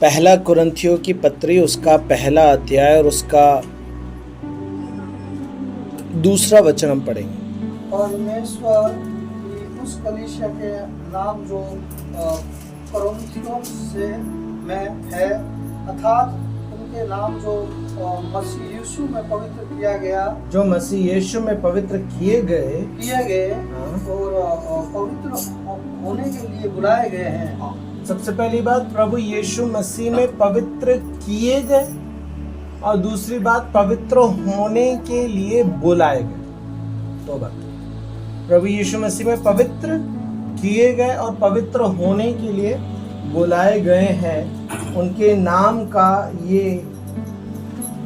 पहला कुरिन्थियों की पत्री उसका पहला अध्याय और उसका दूसरा वचन हम पढ़ेंगे। परमेश्वर की उस कलीसिया के नाम जो कुरिन्थियों से में है, अर्थात उनके नाम जो मसीह यीशु में पवित्र किया गया, जो मसीह यीशु में पवित्र किए गए और पवित्र होने के लिए बुलाए गए हैं। सबसे पहली बात, प्रभु यीशु मसीह में पवित्र किए गए, और दूसरी बात, पवित्र होने के लिए बुलाए गए। दो बात, प्रभु यीशु मसीह में पवित्र किए गए और पवित्र होने के लिए बुलाए गए हैं। उनके नाम का ये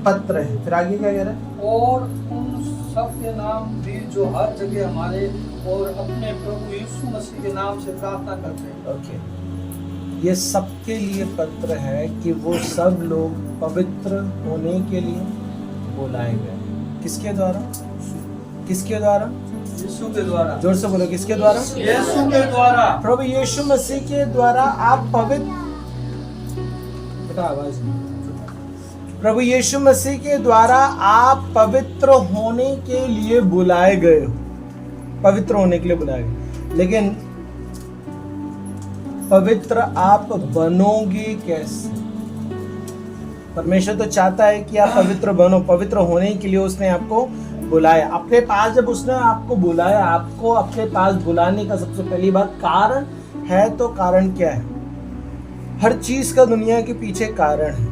पत्र है। फिर आगे क्या कह रहा है? और उन सब के नाम भी जो हर जगह हमारे और अपने प्रभु यीशु मसीह के नाम से प्रार्थना करते हैं। ओके, ये सबके लिए पत्र है कि वो सब लोग पवित्र होने के लिए बुलाए गए। किसके द्वारा? किसके द्वारा? यीशु के द्वारा। जोर से बोलो, किसके द्वारा? यीशु के द्वारा। प्रभु यीशु मसीह के द्वारा आप पवित्र, बेटा आवाज नहीं। प्रभु यीशु मसीह के द्वारा आप पवित्र होने के लिए बुलाए गए हो। पवित्र होने के लिए बुलाए गए, लेकिन पवित्र आप बनोगे कैसे? परमेश्वर तो चाहता है कि आप पवित्र बनो। पवित्र होने के लिए उसने आपको बुलाया। अपने पास जब उसने आपको बुलाया, आपको अपने पास बुलाने का सबसे पहली बात कारण है। तो कारण क्या है? हर चीज का दुनिया के पीछे कारण है।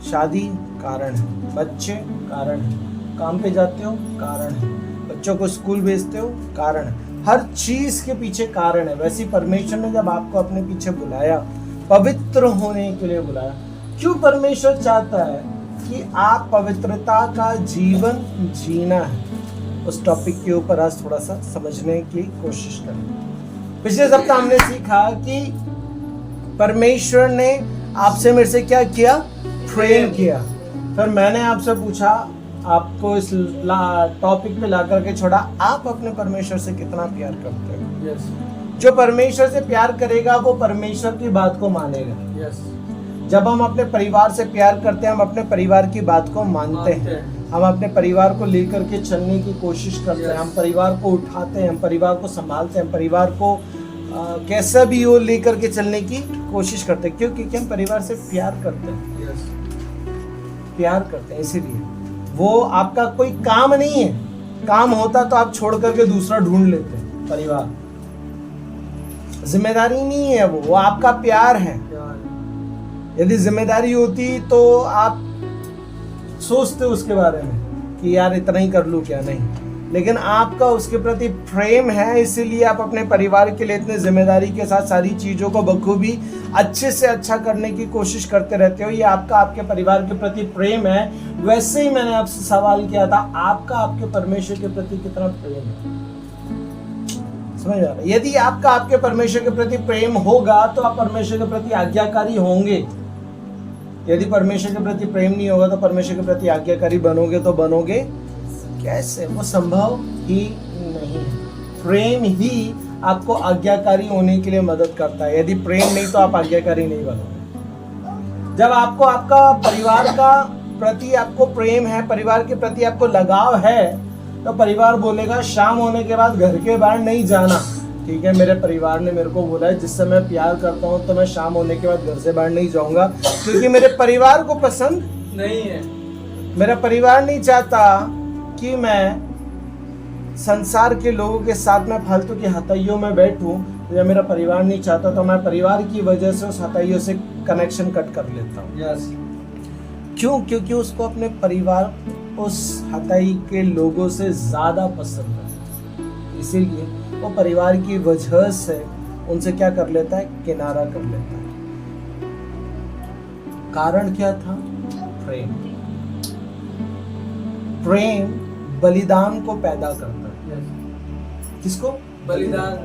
शादी कारण है, बच्चे कारण है, काम पे जाते हो कारण है, बच्चों को स्कूल भेजते हो कारण है। हर चीज के पीछे कारण है। वैसे परमेश्वर ने जब आपको अपने पीछे बुलाया, पवित्र होने के लिए बुलाया। क्यों परमेश्वर चाहता है कि आप पवित्रता का जीवन जीना है? उस टॉपिक के ऊपर आज थोड़ा सा समझने की कोशिश करें। पिछले सप्ताह हमने सीखा कि परमेश्वर ने आपसे मेरे से क्या किया? प्रेम किया। फिर मैंने आपसे पूछा, आपको इस टॉपिक पे ला करके छोड़ा, आप अपने परमेश्वर से कितना प्यार करते हो? यस। जो परमेश्वर से प्यार करेगा वो परमेश्वर की बात को मानेगा। यस। जब हम अपने परिवार से प्यार करते हैं, हम अपने परिवार की बात को मानते हैं। हम अपने परिवार को लेकर के चलने की कोशिश करते हैं। हम परिवार को उठाते हैं, हम परिवार को संभालते हैं, हम परिवार को कैसा भी हो लेकर के चलने की कोशिश करते हैं। क्यों? क्योंकि हम परिवार से प्यार करते हैं। यस। प्यार करते हैं, इसीलिए वो आपका कोई काम नहीं है। काम होता तो आप छोड़ करके दूसरा ढूंढ लेते हैं। परिवार जिम्मेदारी नहीं है, वो आपका प्यार है। यदि जिम्मेदारी होती तो आप सोचते उसके बारे में कि यार इतना ही कर लूं क्या, नहीं। लेकिन आपका उसके प्रति प्रेम है, इसीलिए आप अपने परिवार के लिए इतने जिम्मेदारी के साथ सारी चीज़ों को बखूबी अच्छे से अच्छा करने की कोशिश करते रहते हो। ये आपका आपके परिवार के प्रति प्रेम है। वैसे ही मैंने आपसे सवाल किया था, आपका आपके परमेश्वर के प्रति कितना प्रेम है? समझ आ रहा है? यदि आपका आपके परमेश्वर के प्रति प्रेम होगा तो आप परमेश्वर के प्रति आज्ञाकारी होंगे। यदि परमेश्वर के प्रति प्रेम नहीं होगा तो परमेश्वर के प्रति आज्ञाकारी बनोगे तो बनोगे कैसे? वो संभव ही नहीं है। प्रेम ही आपको आज्ञाकारी होने के लिए मदद करता है। यदि प्रेम नहीं तो आप आज्ञाकारी नहीं बनोगे। जब आपको आपका परिवार का प्रति आपको प्रेम है, परिवार के प्रति आपको लगाव है, तो परिवार बोलेगा शाम होने के बाद घर के बाहर नहीं जाना। ठीक है, मेरे परिवार ने मेरे को बोला है जिससे मैं प्यार करता हूँ तो मैं शाम होने के बाद घर से बाहर नहीं जाऊंगा, क्योंकि मेरे परिवार को पसंद नहीं है। मेरा परिवार नहीं चाहता कि मैं संसार के लोगों के साथ में फालतू की हथाइयों में बैठूं। या मेरा परिवार नहीं चाहता तो मैं परिवार की वजह से उस हथाइयों से कनेक्शन कट कर लेता हूँ। यस। क्यों? क्योंकि उसको अपने परिवार उस हथाई के लोगों से ज्यादा पसंद है। इसीलिए वो परिवार की वजह से उनसे क्या कर लेता है? किनारा कर लेता है। कारण क्या था? प्रेम। प्रेम बलिदान को पैदा करता है। किसको? बलिदान।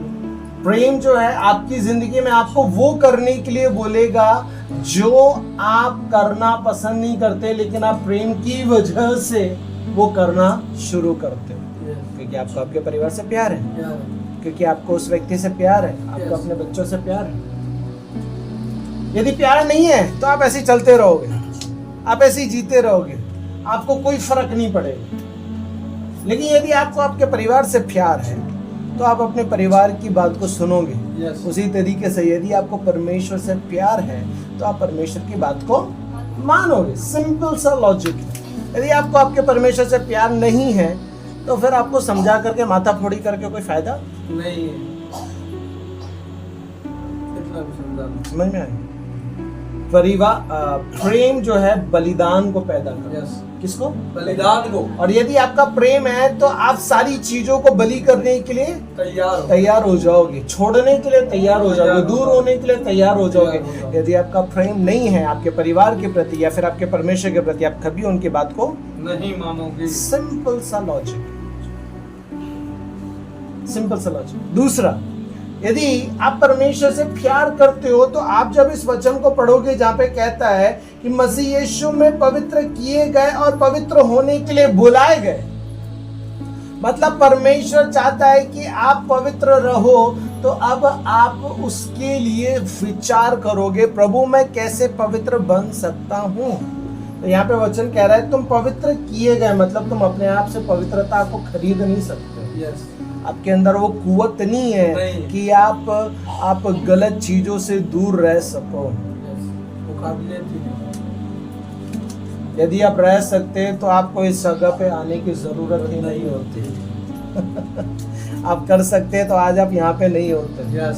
प्रेम जो है आपकी जिंदगी में आपको वो करने के लिए बोलेगा जो आप करना पसंद नहीं करते, लेकिन आप प्रेम की वजह से वो करना शुरू करते हो। क्योंकि आपको आपके परिवार से प्यार है, क्योंकि आपको उस व्यक्ति से प्यार है, आपको अपने बच्चों से प्यार है। यदि प्यार नहीं है तो आप ऐसे ही चलते रहोगे, आप ऐसे ही जीते रहोगे, आपको कोई फर्क नहीं पड़ेगा। लेकिन यदि आपको आपके परिवार से प्यार है तो आप अपने परिवार की बात को सुनोगे। Yes. उसी तरीके से यदि आपको परमेश्वर से प्यार है तो आप परमेश्वर की बात को मानोगे। सिंपल सा लॉजिक है। यदि आपको आपके परमेश्वर से प्यार नहीं है तो फिर आपको समझा करके माथा फोड़ी करके कोई फायदा नहीं है। कितना भी समझा लो। समझ में आए? परिवार प्रेम जो है बलिदान को पैदा करता है। Yes. किसको? बलिदान को। और यदि आपका प्रेम है तो आप सारी चीजों को बलि करने के लिए तैयार हो जाओगे, छोड़ने के लिए तैयार हो जाओगे, दूर होने के लिए तैयार हो जाओगे। यदि आपका प्रेम नहीं है आपके परिवार के प्रति या फिर आपके परमेश्वर के प्रति, आप कभी उनकी बात को नहीं मानोगे। सिंपल सा लॉजिक, सिंपल सा लॉजिक। दूसरा, यदि आप परमेश्वर से प्यार करते हो तो आप जब इस वचन को पढ़ोगे जहां पे कहता है कि मसीह यीशु में पवित्र किए गए और पवित्र होने के लिए बुलाए गए, मतलब परमेश्वर चाहता है कि आप पवित्र रहो, तो अब आप उसके लिए विचार करोगे, प्रभु मैं कैसे पवित्र बन सकता हूं। तो यहाँ पे वचन कह रहा है तुम पवित्र किए गए, मतलब तुम अपने आप से पवित्रता को खरीद नहीं सकते। Yes. आपके अंदर वो कुवत नहीं है नहीं। कि आप गलत चीजों से दूर रह सको। Yes. वो काबिलियत ही नहीं। यदि आप रह सकते तो आपको इस जगह पे आने की जरूरत ही नहीं होती। आप कर सकते तो आज आप यहाँ पे नहीं होते। Yes.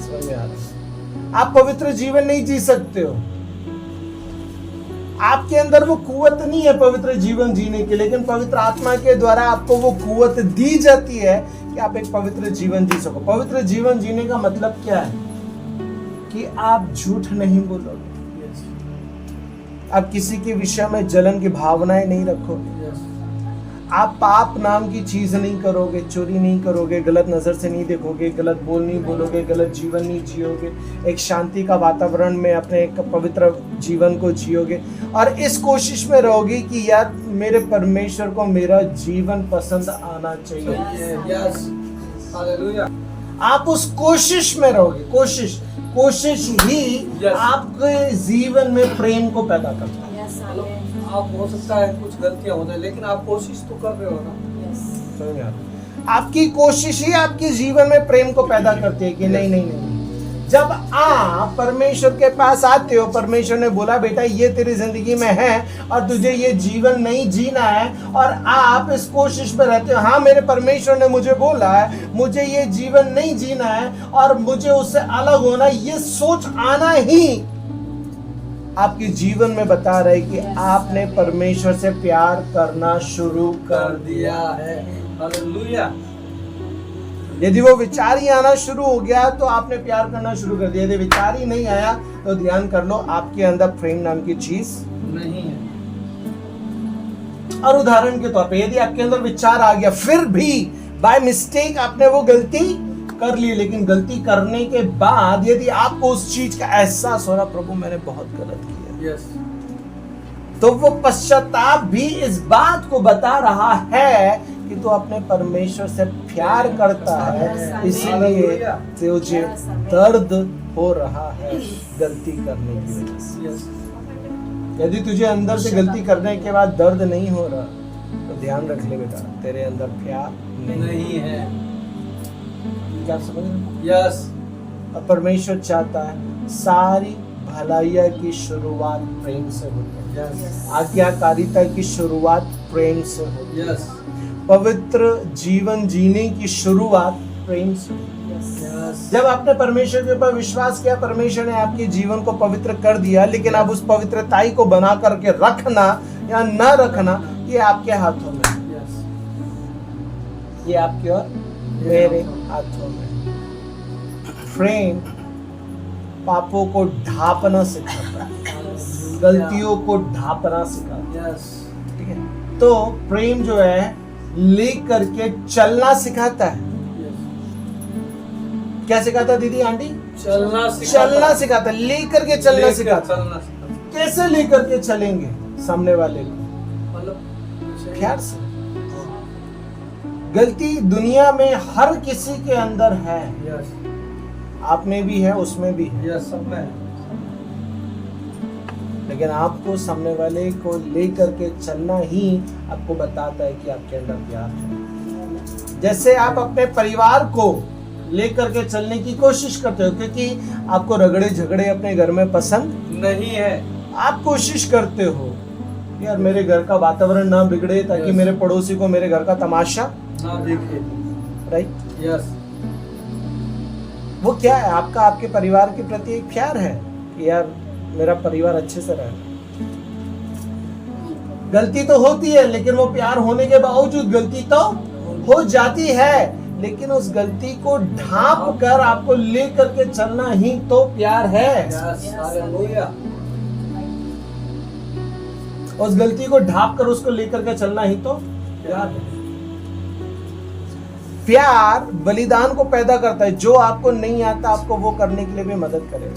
समझ में आ रहा है? आप पवित्र जीवन नहीं जी सकते हो, आपके अंदर वो कुवत नहीं है पवित्र जीवन जीने के, लेकिन पवित्र आत्मा के द्वारा आपको वो कुवत दी जाती है कि आप एक पवित्र जीवन जी सको। पवित्र जीवन जीने का मतलब क्या है? कि आप झूठ नहीं बोलोगे, Yes. आप किसी के विषय में जलन की भावनाएं नहीं रखोगे, Yes. आप पाप नाम की चीज नहीं करोगे, चोरी नहीं करोगे, गलत नजर से नहीं देखोगे, गलत बोल नहीं बोलोगे, गलत जीवन नहीं जियोगे, एक शांति का वातावरण में अपने एक पवित्र जीवन को जियोगे और इस कोशिश में रहोगे कि यार मेरे परमेश्वर को मेरा जीवन पसंद आना चाहिए। Yes. Hallelujah. आप उस कोशिश में रहोगे। कोशिश ही Yes. आपके जीवन में प्रेम को पैदा करता है। मतलब आप हो सकता है कुछ गलतियां हो जाए, लेकिन आप कोशिश तो कर रहे हो ना। समझ में आ रहा है? आपकी कोशिश ही आपके जीवन में प्रेम को पैदा करती है कि नहीं। जब आप परमेश्वर के पास आते हो, परमेश्वर ने बोला बेटा ये तेरी जिंदगी में है और तुझे ये जीवन नहीं जीना है, और आप इस कोशिश में रहते हो, हाँ मेरे परमेश्वर ने मुझे बोला है मुझे ये जीवन नहीं जीना है और मुझे उससे अलग होना, ये सोच आना ही आपके जीवन में बता रहे कि आपने परमेश्वर से प्यार करना शुरू कर दिया है। हालेलुया। यदि वो विचार ही आना शुरू हो गया तो आपने प्यार करना शुरू कर दिया। यदि विचार ही नहीं आया तो ध्यान कर लो आपके अंदर प्रेम नाम की चीज नहीं है। और उदाहरण के तौर पे यदि आपके अंदर विचार आ गया, फिर भी बाय मिस्टेक आपने वो गलती कर ली, लेकिन गलती करने के बाद यदि आपको उस चीज का एहसास हो रहा प्रभु मैंने बहुत गलत किया, Yes. तो वो पश्चाताप भी इस बात को बता रहा है कि तू अपने परमेश्वर से प्यार करता है, इसलिए तुझे दर्द हो रहा है गलती करने की वजह से। Yes. यदि तुझे अंदर से गलती करने के बाद दर्द नहीं हो रहा तो ध्यान रख ले बेटा, तेरे अंदर प्यार नहीं है। क्या समझ रहे हो? Yes. और परमेश्वर चाहता है सारी भलाइया की शुरुआत प्रेम से होती है। Yes. आज्ञाकारिता की शुरुआत प्रेम से होती है। Yes. पवित्र जीवन जीने की शुरुआत प्रेम से होती है। Yes. जब आपने परमेश्वर के ऊपर विश्वास किया, परमेश्वर ने आपके जीवन को पवित्र कर दिया, लेकिन अब उस पवित्रताई को बना करके रखना या न रखना ये आपके हाथों में है। Yes. ये आपके और मेरे हाथों में। प्रेम पापों को ढांपना सिखाता है, गलतियों को ढांपना सिखाता है। Yes. ठीक है, तो प्रेम जो है लेकर के चलना सिखाता है। Yes. क्या सिखाता है दीदी आंटी? चलना सिखाता है, लेकर के चलना सिखाता है। चलना सिखाता। कैसे लेकर के चलेंगे सामने वाले को? मतलब प्यार से। गलती दुनिया में हर किसी के अंदर है, Yes. आप में भी है, उसमें भी है, यस, सब में। लेकिन आपको सामने वाले को लेकर के चलना ही आपको बताता है कि आपके अंदर प्यार है। जैसे आप अपने परिवार को लेकर के चलने की कोशिश करते हो, क्योंकि आपको रगड़े झगड़े अपने घर में पसंद नहीं है। आप कोशिश करते हो यार मेरे घर का वातावरण ना बिगड़े, ताकि Yes. मेरे पड़ोसी को मेरे घर का तमाशा ना देखे। राइट। यस। वो क्या है? आपका आपके परिवार के प्रति एक प्यार है कि यार मेरा परिवार अच्छे से रहे। गलती तो होती है, लेकिन वो प्यार होने के बावजूद गलती तो हो जाती है, लेकिन उस गलती को ढांप कर आपको लेकर के चलना ही तो प्यार है। Yes, hallelujah. उस गलती को ढांप कर उसको लेकर के चलना ही तो प्यार है। प्यार बलिदान को पैदा करता है। जो आपको नहीं आता आपको वो करने के लिए भी मदद करेगा।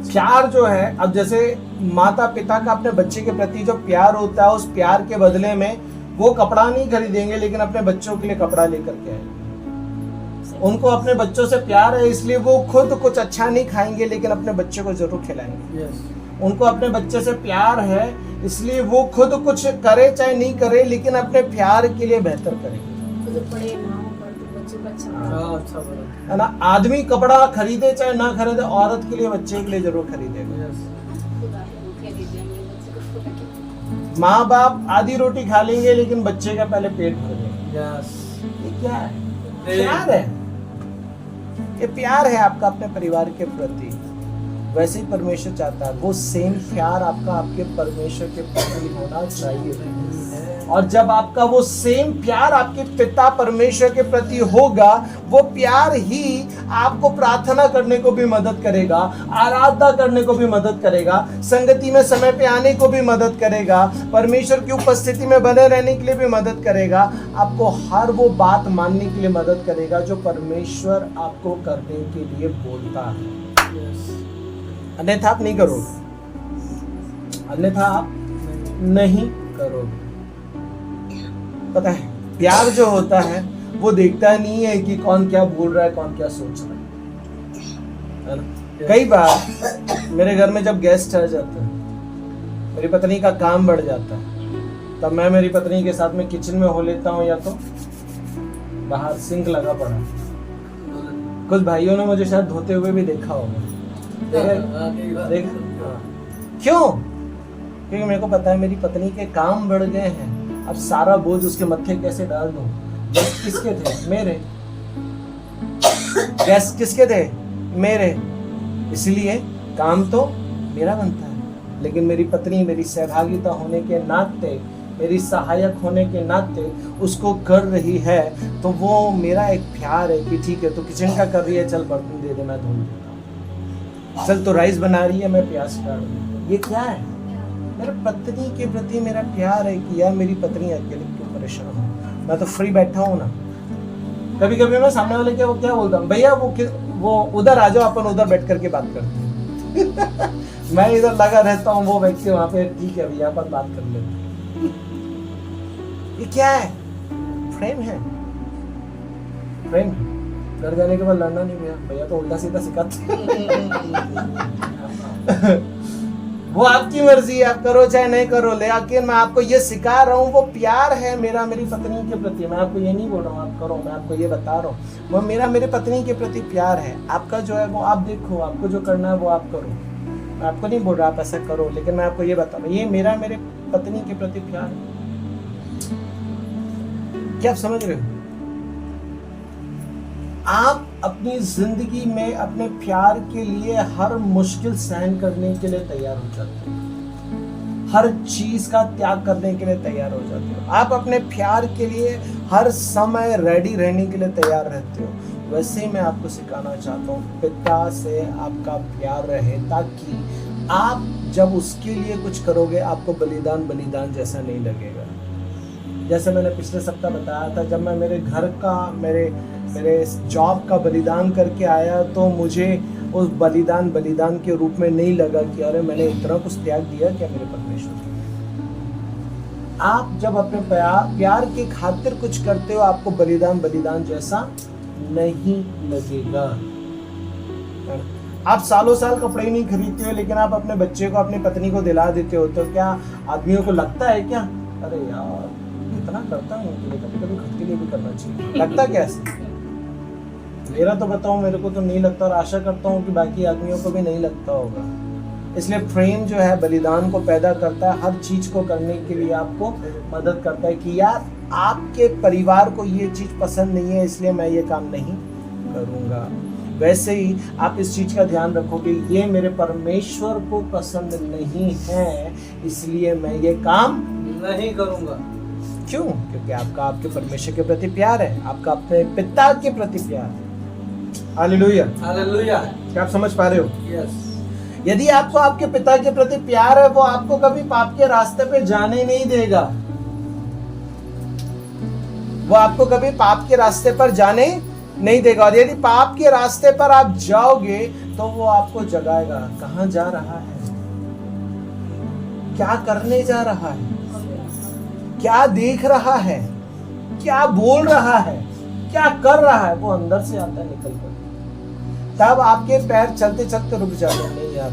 प्यार जो है, अब जैसे माता पिता का अपने बच्चे के प्रति जो प्यार होता है, उस प्यार के बदले में वो कपड़ा नहीं खरीदेंगे, लेकिन अपने बच्चों के लिए कपड़ा लेकर के आएंगे। उनको अपने बच्चों से प्यार है, इसलिए वो खुद कुछ अच्छा नहीं खाएंगे, लेकिन अपने बच्चे को जरूर खिलाएंगे। यस। उनको अपने बच्चे से प्यार है, इसलिए वो खुद कुछ करे चाहे नहीं करे, लेकिन अपने प्यार के लिए बेहतर करेंगे। हाँ, अच्छा बोला। है ना? आदमी कपड़ा खरीदे चाहे ना खरीदे, औरत के लिए बच्चे के लिए जरूर खरीदेगा। यस। माँ बाप आधी रोटी खा लेंगे, लेकिन बच्चे का पहले पेट भर देंगे। यस। ये क्या है? प्यार है। ये प्यार है आपका अपने परिवार के प्रति। वैसे ही परमेश्वर चाहता है, वो सेम प्यार आपका आपके परमेश्वर के प्रति होना चाहिए। और जब आपका वो सेम प्यार आपके पिता परमेश्वर के प्रति होगा, वो प्यार ही आपको प्रार्थना करने को भी मदद करेगा, आराधना करने को भी मदद करेगा, संगति में समय पे आने को भी मदद करेगा, परमेश्वर की उपस्थिति में बने रहने के लिए भी मदद करेगा, आपको हर वो बात मानने के लिए मदद करेगा जो परमेश्वर आपको करने के लिए बोलता है। अन्यथा आप नहीं करोगे, अन्यथा आप नहीं करोगे। पता है, प्यार जो होता है वो देखता नहीं है कि कौन क्या बोल रहा है, कौन क्या सोच रहा है ना? कई बार मेरे घर में जब गेस्ट आ जाते हैं, मेरी पत्नी का काम बढ़ जाता है, तब मैं मेरी पत्नी के साथ में किचन में हो लेता हूँ, या तो बाहर सिंक लगा पड़ा। कुछ भाइयों ने मुझे शायद धोते हुए भी देखा होगा। देख, क्यों? क्योंकि मेरे को पता है मेरी पत्नी के काम बढ़ गए हैं, अब सारा बोझ उसके मत्थे कैसे डाल दूं? गेस्ट किसके थे? मेरे। गेस्ट किसके थे? मेरे। इसलिए काम तो मेरा बनता है, लेकिन मेरी पत्नी मेरी सहभागिता होने के नाते, मेरी सहायक होने के नाते उसको कर रही है, तो वो मेरा एक प्यार है कि ठीक है, तो किचन का कर रही है, चल बर्तन दे दे, मैं धो देता हूँ। चल तो राइस बना रही है, मैं प्याज काट दूँ। ये क्या है? मेरे पत्नी के प्रति मेरा प्यार है कि यार मेरी पत्नी अकेले क्यों परेशान हो, मैं तो फ्री बैठा हूँ ना। कभी कभी मैं सामने वाले क्या बोलता हूँ, भैया वो उधर आ जाओ, अपन उधर बैठ करके बात करते हैं। मैं इधर लगा रहता हूँ, वो व्यक्ति वहां पे, ठीक है भैया अपन बात कर लेते हैं। ये क्या है? प्रेम है, प्रेम है। घर जाने के बाद लड़ना नहीं भैया, भैया तो उल्टा सीधा सिखाते। वो आपकी मर्जी है, आप करो चाहे नहीं करो, लेकिन मैं आपको ये सिखा रहा हूँ, वो प्यार है मेरा मेरी पत्नी के प्रति। मैं आपको ये नहीं बोल रहा हूँ आप करो, मैं आपको ये बता रहा हूँ, वो मेरा मेरे पत्नी के प्रति प्यार है। आपका जो है वो आप देखो, आपको जो करना है वो आप करो। मैं आपको नहीं बोल रहा आप ऐसा करो, लेकिन मैं आपको ये बता रहा हूँ, ये मेरा मेरे पत्नी के प्रति प्यार है। क्या आप समझ रहे हो? आप अपनी जिंदगी में अपने प्यार के लिए हर मुश्किल सहन करने के लिए तैयार हो जाते हो, हर चीज का त्याग करने के लिए तैयार हो जाते हो। आप अपने प्यार के लिए हर समय रेडी रहने के लिए तैयार रहते हो। वैसे ही मैं आपको सिखाना चाहता हूँ, पिता से आपका प्यार रहे, ताकि आप जब उसके लिए कुछ करोगे आपको बलिदान जैसा नहीं लगेगा। जैसे मैंने पिछले सप्ताह बताया था, जब मैं मेरे घर का मेरे जॉब का बलिदान करके आया, तो मुझे उस बलिदान के रूप में नहीं लगा कि अरे मैंने इतना कुछ त्याग दिया क्या मेरे परमेश्वर। आप जब अपने प्यार के खातिर कुछ करते हो, आपको बलिदान जैसा नहीं लगेगा। आप सालों साल कपड़े ही नहीं खरीदते हो, लेकिन आप अपने बच्चे को, अपनी पत्नी को दिला देते हो, तो क्या आदमियों को लगता है क्या, अरे यार इतना करता हूँ तो कभी कभी खुद के लिए भी करना चाहिए, लगता क्या ऐसे? मेरा तो बताऊं, मेरे को तो नहीं लगता, और आशा करता हूँ कि बाकी आदमियों को भी नहीं लगता होगा। इसलिए प्रेम जो है बलिदान को पैदा करता है, हर चीज को करने के लिए आपको मदद करता है कि यार आपके परिवार को ये चीज पसंद नहीं है, इसलिए मैं ये काम नहीं करूंगा। वैसे ही आप इस चीज का ध्यान रखोगे, ये मेरे परमेश्वर को पसंद नहीं है, इसलिए मैं ये काम नहीं करूंगा। क्यों? क्योंकि आपका आपके परमेश्वर के प्रति प्यार है, आपका अपने पिता के प्रति प्यार है। Hallelujah, hallelujah. क्या आप समझ पा रहे हो? यस। यदि आपको आपके पिता के प्रति प्यार है, वो आपको कभी पाप के रास्ते पे जाने नहीं देगा। वो आपको कभी पाप के रास्ते पर जाने नहीं देगा, और यदि पाप के रास्ते पर आप जाओगे तो वो आपको जगाएगा, कहां जा रहा है, क्या करने जा रहा है, क्या देख रहा है, क्या बोल रहा है, क्या कर रहा है, वो अंदर से आता है निकल कर। तब आपके पैर चलते चलते रुक जाते, नहीं यार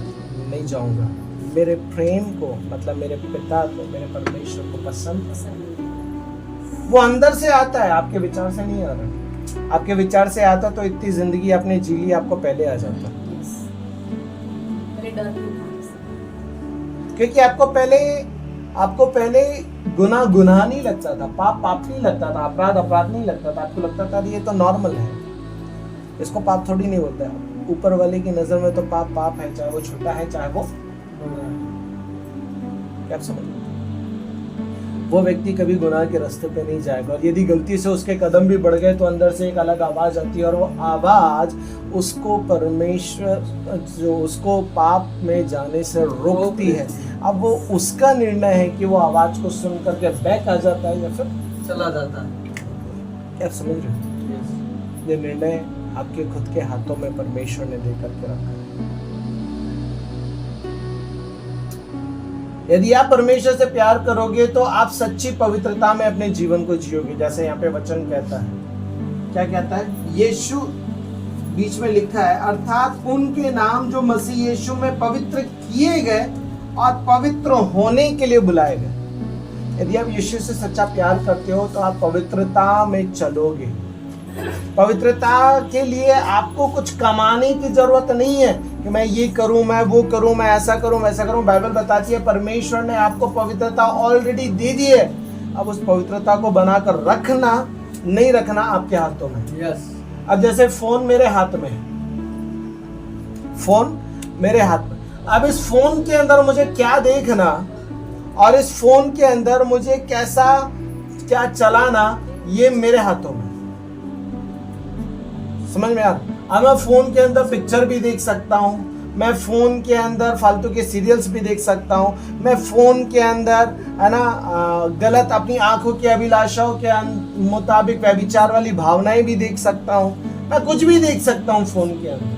नहीं जाऊंगा, मेरे प्रेम को, मतलब मेरे पिता को, मेरे परमेश्वर को पसंद। वो अंदर से आता है, आपके विचार से नहीं आ रहा। आपके विचार से आता तो इतनी जिंदगी आपने जी ली, आपको पहले आ जाता। क्योंकि आपको पहले गुनाह नहीं लगता था, पाप नहीं लगता था, अपराध नहीं लगता था। आपको लगता था ये तो नॉर्मल है, इसको पाप थोड़ी नहीं बोलता है। ऊपर वाले की नजर में तो पाप है, चाहे वो छोटा है चाहे वो बड़ा है। क्या आप समझ रहे? वो व्यक्ति कभी गुनाह के रास्ते पे नहीं जाएगा, और यदि गलती से उसके कदम भी बढ़ गए तो अंदर से एक अलग आवाज आती है, और वो आवाज उसको परमेश्वर जो उसको पाप में जाने से रोकती है। अब वो उसका निर्णय है कि वो आवाज को सुन करके बैक आ जाता है या फिर चला जाता है। क्या आप समझ रहे हो? ये निर्णय आपके खुद के हाथों में परमेश्वर ने दे करके रखा है। यदि आप परमेश्वर से प्यार करोगे तो आप सच्ची पवित्रता में अपने जीवन को जियोगे, जैसे यहाँ पे वचन कहता है। क्या कहता है? यीशु बीच में लिखा है, अर्थात उनके नाम जो मसीह यीशु में पवित्र किए गए और पवित्र होने के लिए बुलाए गए। यदि आप यीशु से सच्चा प्यार करते हो तो आप पवित्रता में चलोगे। पवित्रता के लिए आपको कुछ कमाने की जरूरत नहीं है कि मैं ये करूं, मैं वो करूं, मैं ऐसा करूं, वैसा करूं। बाइबल बताती है परमेश्वर ने आपको पवित्रता ऑलरेडी दे दी है। अब उस पवित्रता को बनाकर रखना नहीं रखना आपके हाथों में। यस। अब जैसे फोन मेरे हाथ में है, फोन मेरे हाथ में, अब इस फोन के अंदर मुझे क्या देखना और इस फोन के अंदर मुझे क्या चलाना, ये मेरे हाथों में। समझ में यार? अब मैं फोन के अंदर पिक्चर भी देख सकता हूँ, मैं फोन के अंदर फालतू के सीरियल्स भी देख सकता हूँ, मैं फोन के अंदर है ना गलत अपनी आंखों की अभिलाषाओं के मुताबिक व्यभिचार वाली भावनाएं भी देख सकता हूँ, मैं कुछ भी देख सकता हूँ फोन के अंदर।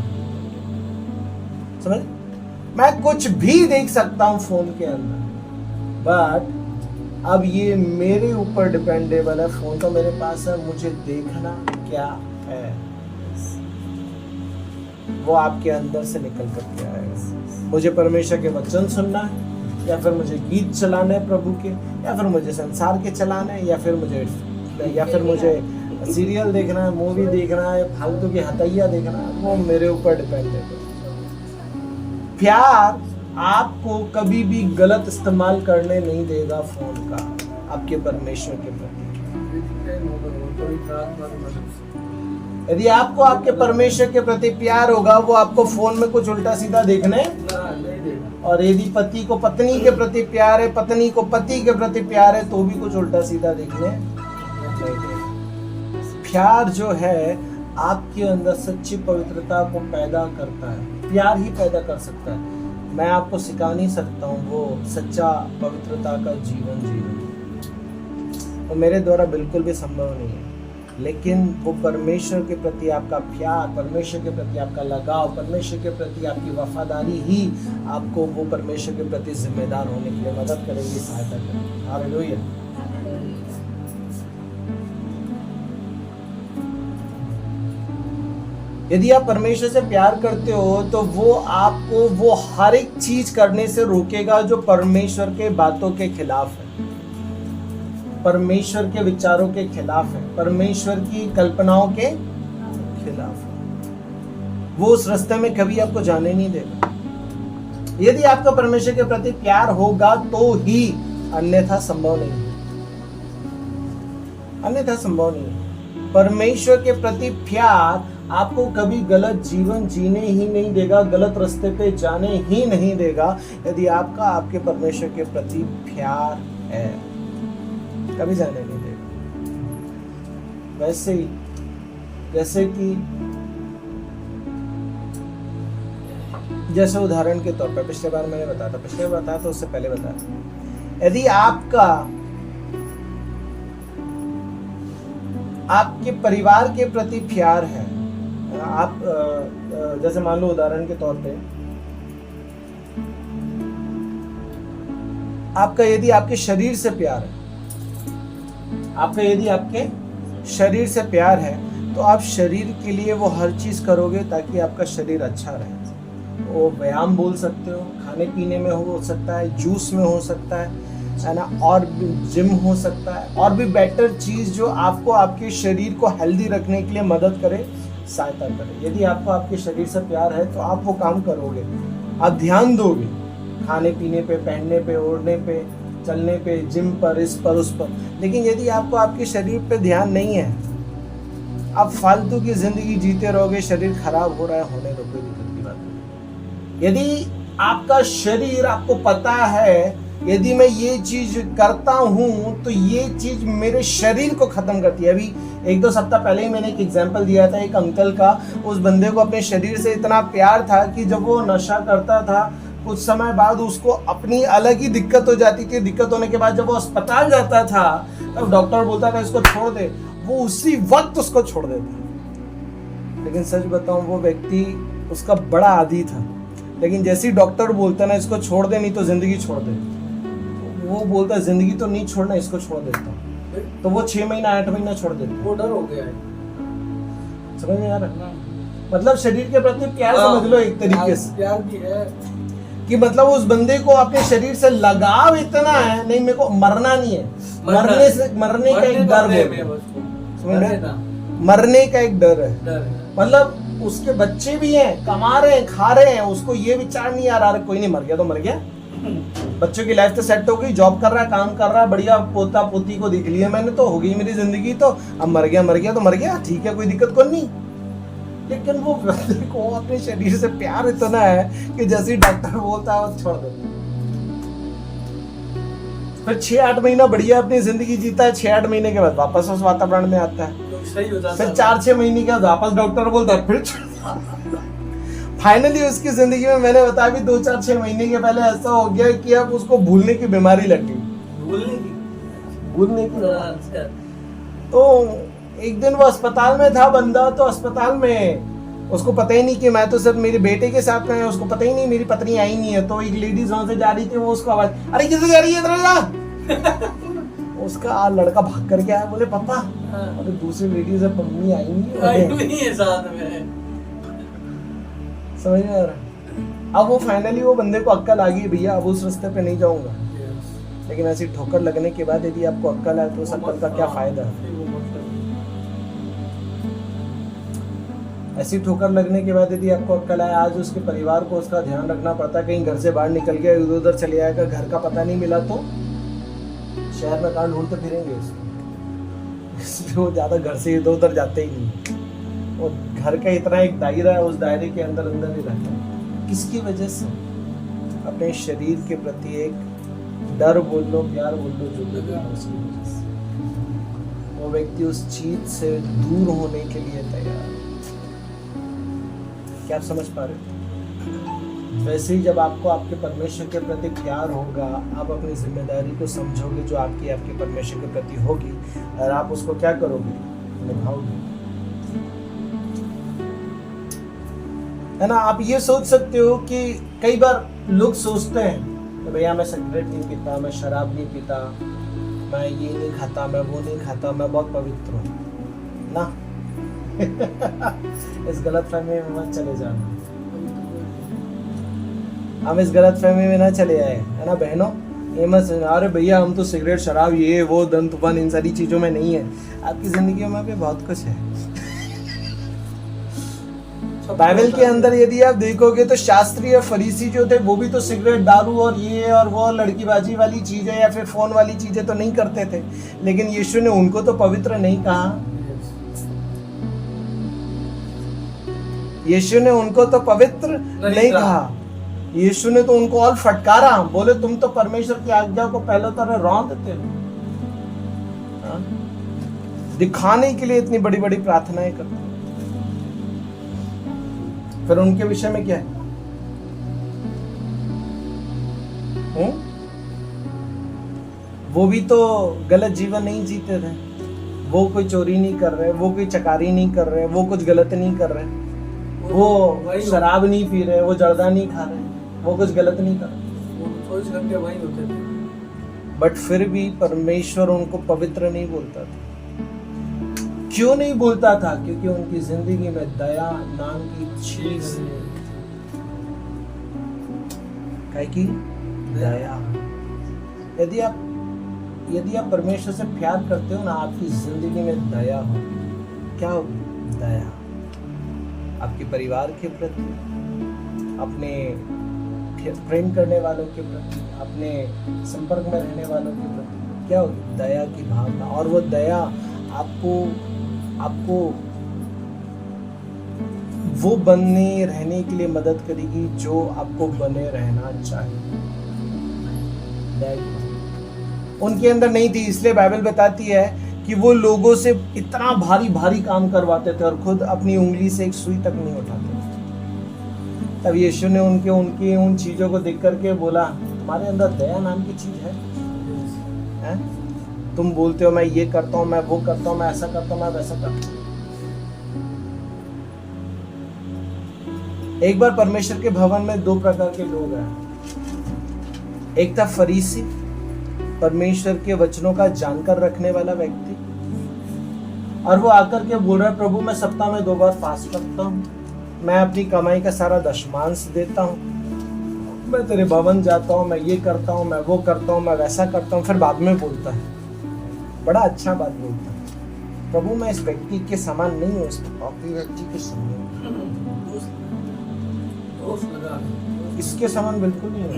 समझ? मैं कुछ भी देख सकता हूँ फोन के अंदर, बट अब ये मेरे ऊपर डिपेंडेबल है। फोन तो मेरे पास है, मुझे देखना क्या है वो आपके अंदर से निकल करके आएगा। मुझे परमेश्वर के वचन सुनना है, या फिर मुझे गीत चलाने हैं प्रभु के, या फिर मुझे संसार के चलाने हैं, या फिर मुझे सीरियल देखना है, मूवी देखना है, फालतू की हतैया देखना है, वो मेरे ऊपर डिपेंड है। प्यार आपको कभी भी गलत इस्तेमाल करने नहीं देगा फोन का, आपके परमेश्वर के प्रति। यदि आपको आपके परमेश्वर के प्रति प्यार होगा, वो आपको फोन में कुछ उल्टा सीधा देखने, और यदि पति को पत्नी के प्रति प्यार है, पत्नी को पति के प्रति प्यार है, तो भी कुछ उल्टा सीधा देखने नहीं देगा। प्यार जो है आपके अंदर सच्ची पवित्रता को पैदा करता है, प्यार ही पैदा कर सकता है। मैं आपको सिखा नहीं सकता हूँ वो सच्चा पवित्रता का जीवन जीवन, वो मेरे द्वारा बिल्कुल भी संभव नहीं है। लेकिन वो परमेश्वर के प्रति आपका प्यार, परमेश्वर के प्रति आपका लगाव, परमेश्वर के प्रति आपकी वफादारी ही आपको वो परमेश्वर के प्रति जिम्मेदार होने के लिए मदद करेगी, सहायता करेगी। हालेलुया। यदि आप परमेश्वर से प्यार करते हो तो वो आपको वो हर एक चीज करने से रोकेगा जो परमेश्वर के बातों के खिलाफ है, परमेश्वर के विचारों के खिलाफ है, परमेश्वर की कल्पनाओं के खिलाफ है। वो उस रास्ते में कभी आपको जाने नहीं देगा। यदि आपका परमेश्वर के प्रति प्यार होगा तो ही, अन्यथा संभव नहीं है, अन्यथा संभव नहीं है। परमेश्वर के प्रति प्यार आपको कभी गलत जीवन जीने ही नहीं देगा, गलत रास्ते पे जाने ही नहीं देगा। यदि आपका आपके परमेश्वर के प्रति प्यार है, कभी जाने नहीं देगा। वैसे ही जैसे उदाहरण के तौर पर पिछले बार मैंने बताया था, पिछले बार बताया तो उससे पहले बताया, यदि आपके परिवार के प्रति प्यार है, आप जैसे मान लो उदाहरण के तौर पे आपका यदि आपके शरीर से प्यार है, आपका यदि आपके शरीर से प्यार है तो आप शरीर के लिए वो हर चीज करोगे ताकि आपका शरीर अच्छा रहे। वो व्यायाम बोल सकते हो, खाने पीने में हो सकता है, जूस में हो सकता है ना, और जिम हो सकता है, और भी बेटर चीज जो आपको आपके शरीर को हेल्दी रखने के लिए मदद करे, सहायता करे। यदि आपको आपके शरीर से प्यार है तो आप वो काम करोगे, आप ध्यान दोगे खाने पीने पे, पहनने पे, ओढ़ने पे, चलने पे, जिम पर, इस पर, उस पर। लेकिन यदि आपको आपके शरीर पे ध्यान नहीं है, आप फालतू की जिंदगी जीते रहोगे, शरीर खराब हो रहा है, होने दो, कोई दिक्कत की बात नहीं। यदि आपका शरीर, आपको पता है यदि मैं ये चीज करता हूं तो ये चीज मेरे शरीर को खत्म करती है। अभी 1-2 सप्ताह पहले ही मैंने एक एग्जांपल दिया था एक अंकल का। उस बंदे को अपने शरीर से इतना प्यार था कि जब वो नशा करता था, कुछ समय बाद उसको अपनी अलग ही दिक्कत हो जाती थी। दिक्कत होने के बाद जब वो अस्पताल जाता था तब डॉक्टर बोलता था इसको छोड़ दे, वो उसी वक्त उसको छोड़ देता। लेकिन सच बताऊं, वो व्यक्ति उसका बड़ा आदी था, लेकिन जैसे ही डॉक्टर बोलता ना इसको छोड़ दे, नहीं तो जिंदगी छोड़ दे, वो बोलता जिंदगी तो नहीं छोड़ना, इसको छोड़ देता हूँ। तो वो 6 महीना 8 महीना छोड़ देता। वो डर हो गया है, समझ में आ रहा? मतलब शरीर के प्रति प्यार समझ लो एक तरीके से, प्यार भी है कि मतलब उस बंदे को अपने शरीर से लगाव इतना है, नहीं मेरे को मरना नहीं है, मरने का एक डर है, मरने का एक डर है। मतलब उसके बच्चे भी हैं, कमा रहे हैं, खा रहे हैं, उसको ये विचार नहीं आ रहा कोई नहीं, मर गया तो मर गया, बच्चों की लाइफ तो सेट हो गई, जॉब कर रहा है, काम कर रहा है, बढ़िया, पोता पोती को देख लिया मैंने, तो हो गई मेरी जिंदगी, तो अब मर गया तो मर गया, ठीक है, कोई दिक्कत कोई नहीं। लेकिन वो व्यक्ति को अपने शरीर से प्यार इतना है कि जैसे ही डॉक्टर बोलता है वो छोड़ देता है। फिर 6-8 महीना बढ़िया अपनी जिंदगी जीता है, 6-8 महीने के बाद वापस उस वातावरण में आता है, सही हो जाता है। फिर 4-6 महीने के बाद वापस डॉक्टर बोलता है, फिर फाइनली उसकी जिंदगी में मैंने बताया भी 2-4-6 महीने के पहले ऐसा हो गया कि अब उसको भूलने की बीमारी लग गई, भूलने की। तो एक दिन वो अस्पताल में था बंदा, तो अस्पताल में उसको पता ही नहीं कि मैं तो सिर्फ मेरे बेटे के साथ में है, उसको पता ही नहीं मेरी पत्नी आई नहीं है। तो एक लेडीज वहां से जा रही थी, वो उसको आवाज, अरे किधर जा रही है, इधर जा। उसका लड़का भाग करके आया, बोले पापा, अरे दूसरी लेडीज है, मम्मी आई नहीं है साथ में। समझ में आ रहा? अब वो फाइनली वो बंदे को अक्ल आ गई, भैया अब उस रास्ते पे नहीं जाऊंगा। लेकिन ऐसी ठोकर लगने के बाद यदि आपको अक्ल है तो उस अक्ल का क्या फायदा है? ऐसी ठोकर लगने के बाद यदि आपको अक्ल आया, आज उसके परिवार को उसका ध्यान रखना पड़ता है, कहीं घर से बाहर निकल गया, इधर उधर चले आएगा, घर का पता नहीं मिला तो शहर में कहाँ ढूंढते फिरेंगे उसको। इसलिए वो ज्यादा घर से इधर उधर जाते ही नहीं, वो घर का इतना एक दायरा है, उस दायरे के अंदर अंदर ही रहता है। किसकी वजह से? अपने शरीर के प्रति एक डर बोल लो, प्यार बोल लो, जो भी है उसकी वजह से वो व्यक्ति उस चीज से दूर होने के लिए तैयार है। क्या आप समझ पा रहे हो? वैसे ही जब आपको आपके परमेश्वर के प्रति प्यार होगा, आप अपनी जिम्मेदारी को समझोगे जो आपके परमेश्वर के प्रति होगी, और आप उसको क्या करोगे? निभाओगे, है ना। आप ये सोच सकते हो कि कई बार लोग सोचते हैं कि भैया मैं सिगरेट नहीं पीता, मैं शराब नहीं पीता, मैं ये नहीं खाता, मैं वो नहीं खाता, मैं बहुत पवित्र हूँ ना। इस गलतफहमी में मत चले जाना, हम इस गलतफहमी में ना चले आए, है ना बहनों। ये मत समझना अरे भैया हम तो सिगरेट शराब ये वो दंतुपन इन सारी चीजों में नहीं है। आपकी जिंदगी में भी बहुत कुछ है। बाइबल के अंदर यदि आप देखोगे तो शास्त्री और फरीसी जो थे वो भी तो सिगरेट दारू और ये और वो लड़कीबाजी वाली चीजें या फिर फोन वाली चीजें तो नहीं करते थे, लेकिन यीशु ने उनको तो पवित्र नहीं कहा। यीशु ने उनको तो पवित्र नहीं कहा। यीशु ने तो उनको और फटकारा, बोले तुम तो परमेश्वर की आज्ञा को पहले तरह रौंद देते हो, दिखाने के लिए इतनी बड़ी बड़ी प्रार्थनाएं करते हो। फिर उनके विषय में क्या है? वो भी तो गलत जीवन नहीं जीते थे, वो कोई चोरी नहीं कर रहे, वो कोई चकारी नहीं कर रहे, वो कुछ गलत नहीं कर रहे, वो शराब नहीं पी रहे, वो जर्दा नहीं खा रहे, वो कुछ गलत नहीं कर रहे, 24 घंटे वही होते थे। बट फिर भी परमेश्वर उनको पवित्र नहीं बोलता था। क्यों नहीं बोलता था? क्योंकि उनकी जिंदगी में दया नाम की चीज है कि दया। यदि आप परमेश्वर से प्यार करते हो ना, आपकी जिंदगी में दया हो। क्या होगी? दया आपके परिवार के प्रति, अपने प्रेम करने वालों के प्रति, अपने संपर्क में रहने वालों के प्रति क्या होगी? दया की भावना। और वो दया आपको वो बनने रहने के लिए मदद करेगी जो आपको बने रहना चाहिए। उनके अंदर नहीं थी, इसलिए बाइबल बताती है कि वो लोगों से इतना भारी भारी काम करवाते थे और खुद अपनी उंगली से एक सुई तक नहीं उठाते थे। तब यीशु ने उनकी उन चीजों को देख करके बोला, तुम्हारे अंदर दया नाम की चीज है? तुम बोलते हो मैं ये करता हूं, मैं वो करता हूं, मैं ऐसा करता हूं, मैं वैसा करता हूं। एक बार परमेश्वर के भवन में 2 प्रकार के लोग हैं। एक था फरीसी, परमेश्वर के वचनों का जानकर रखने वाला व्यक्ति, और वो आकर के बोल रहा है प्रभु मैं सप्ताह में 2 बार फास्ट करता हूँ, मैं अपनी कमाई का सारा दशमांश देता हूँ, मैं तेरे भवन जाता हूँ, मैं ये करता हूँ, मैं वो करता हूँ, मैं वैसा करता हूँ। फिर बाद में बोलता है, बड़ा अच्छा बात बोलता है, प्रभु मैं इस व्यक्ति के समान नहीं हूँ, इस पापी व्यक्ति के समान, इसके समान बिल्कुल नहीं हूँ।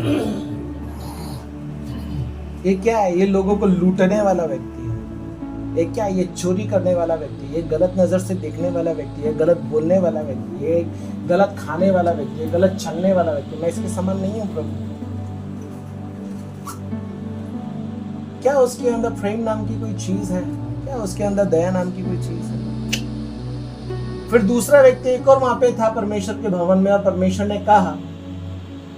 ये क्या है? ये लोगों को लूटने वाला व्यक्ति है। ये क्या है? ये चोरी करने वाला व्यक्ति है, ये गलत नजर से देखने वाला व्यक्ति है, गलत बोलने वाला व्यक्ति है, गलत खाने वाला व्यक्ति है, गलत चलने वाला व्यक्ति है। मैं इसके समान नहीं हूँ प्रभु। क्या उसके अंदर प्रेम नाम की कोई चीज है? क्या उसके अंदर दया नाम की कोई चीज है? फिर दूसरा व्यक्ति एक और वहां पे था परमेश्वर के भवन में, और परमेश्वर ने कहा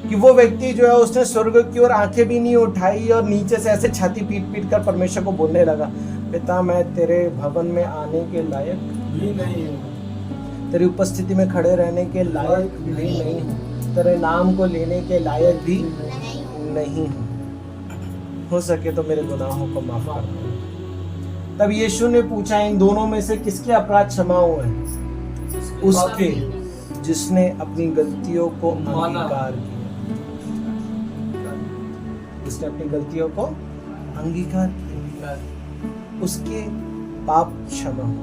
कि वो व्यक्ति जो है उसने स्वर्ग की ओर आंखें भी नहीं उठाई और नीचे से ऐसे छाती पीट पीट कर परमेश्वर को बोलने लगा, पिता मैं तेरे भवन में आने के लायक भी नहीं हूँ, तेरी उपस्थिति में खड़े रहने के लायक भी नहीं हूँ, तेरे नाम को लेने के लायक भी नहीं हूँ, हो सके तो मेरे गुनाहों को माफ कर दो। तब यीशु ने पूछा इन दोनों में से किसके अपराध क्षमा हुए? उसके जिसने अपनी गलतियों को अंगीकार किया, जिसने अपनी गलतियों को अंगीकार किया, उसके पाप क्षमा हो।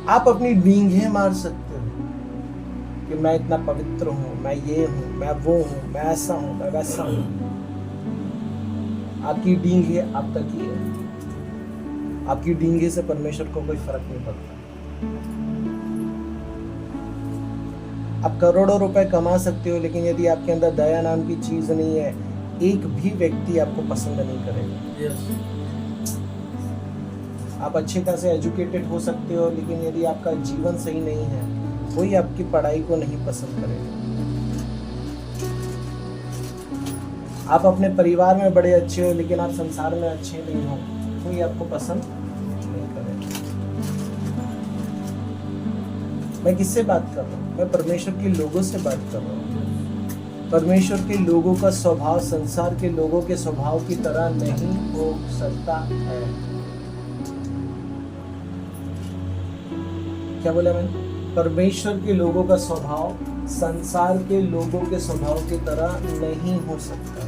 आप अपनी डींगे मार सकते हो कि मैं इतना पवित्र हूं, मैं ये हूं, मैं वो हूं, मैं ऐसा हूं, मैं वैसा हूं। आपकी डींगे आप तक ही है, आपकी डींगे से परमेश्वर को कोई फर्क नहीं पड़ता। आप करोड़ों रुपए कमा सकते हो, लेकिन यदि आपके अंदर दया नाम की चीज नहीं है, एक भी व्यक्ति आपको पसंद नहीं करेगा। आप अच्छे खासे एजुकेटेड हो सकते हो, लेकिन यदि आपका जीवन सही नहीं है, कोई आपकी पढ़ाई को नहीं पसंद करेगा। आप अपने परिवार में बड़े अच्छे हो, लेकिन आप संसार में अच्छे नहीं हो, कोई आपको पसंद नहीं करेगा। मैं किससे बात कर रहा हूँ? मैं परमेश्वर के लोगों से बात कर रहा हूँ। परमेश्वर के लोगों का स्वभाव संसार के लोगों के स्वभाव की तरह नहीं हो सकता है। क्या बोला मैंने? परमेश्वर के लोगों का स्वभाव संसार के लोगों के स्वभाव की तरह नहीं हो सकता।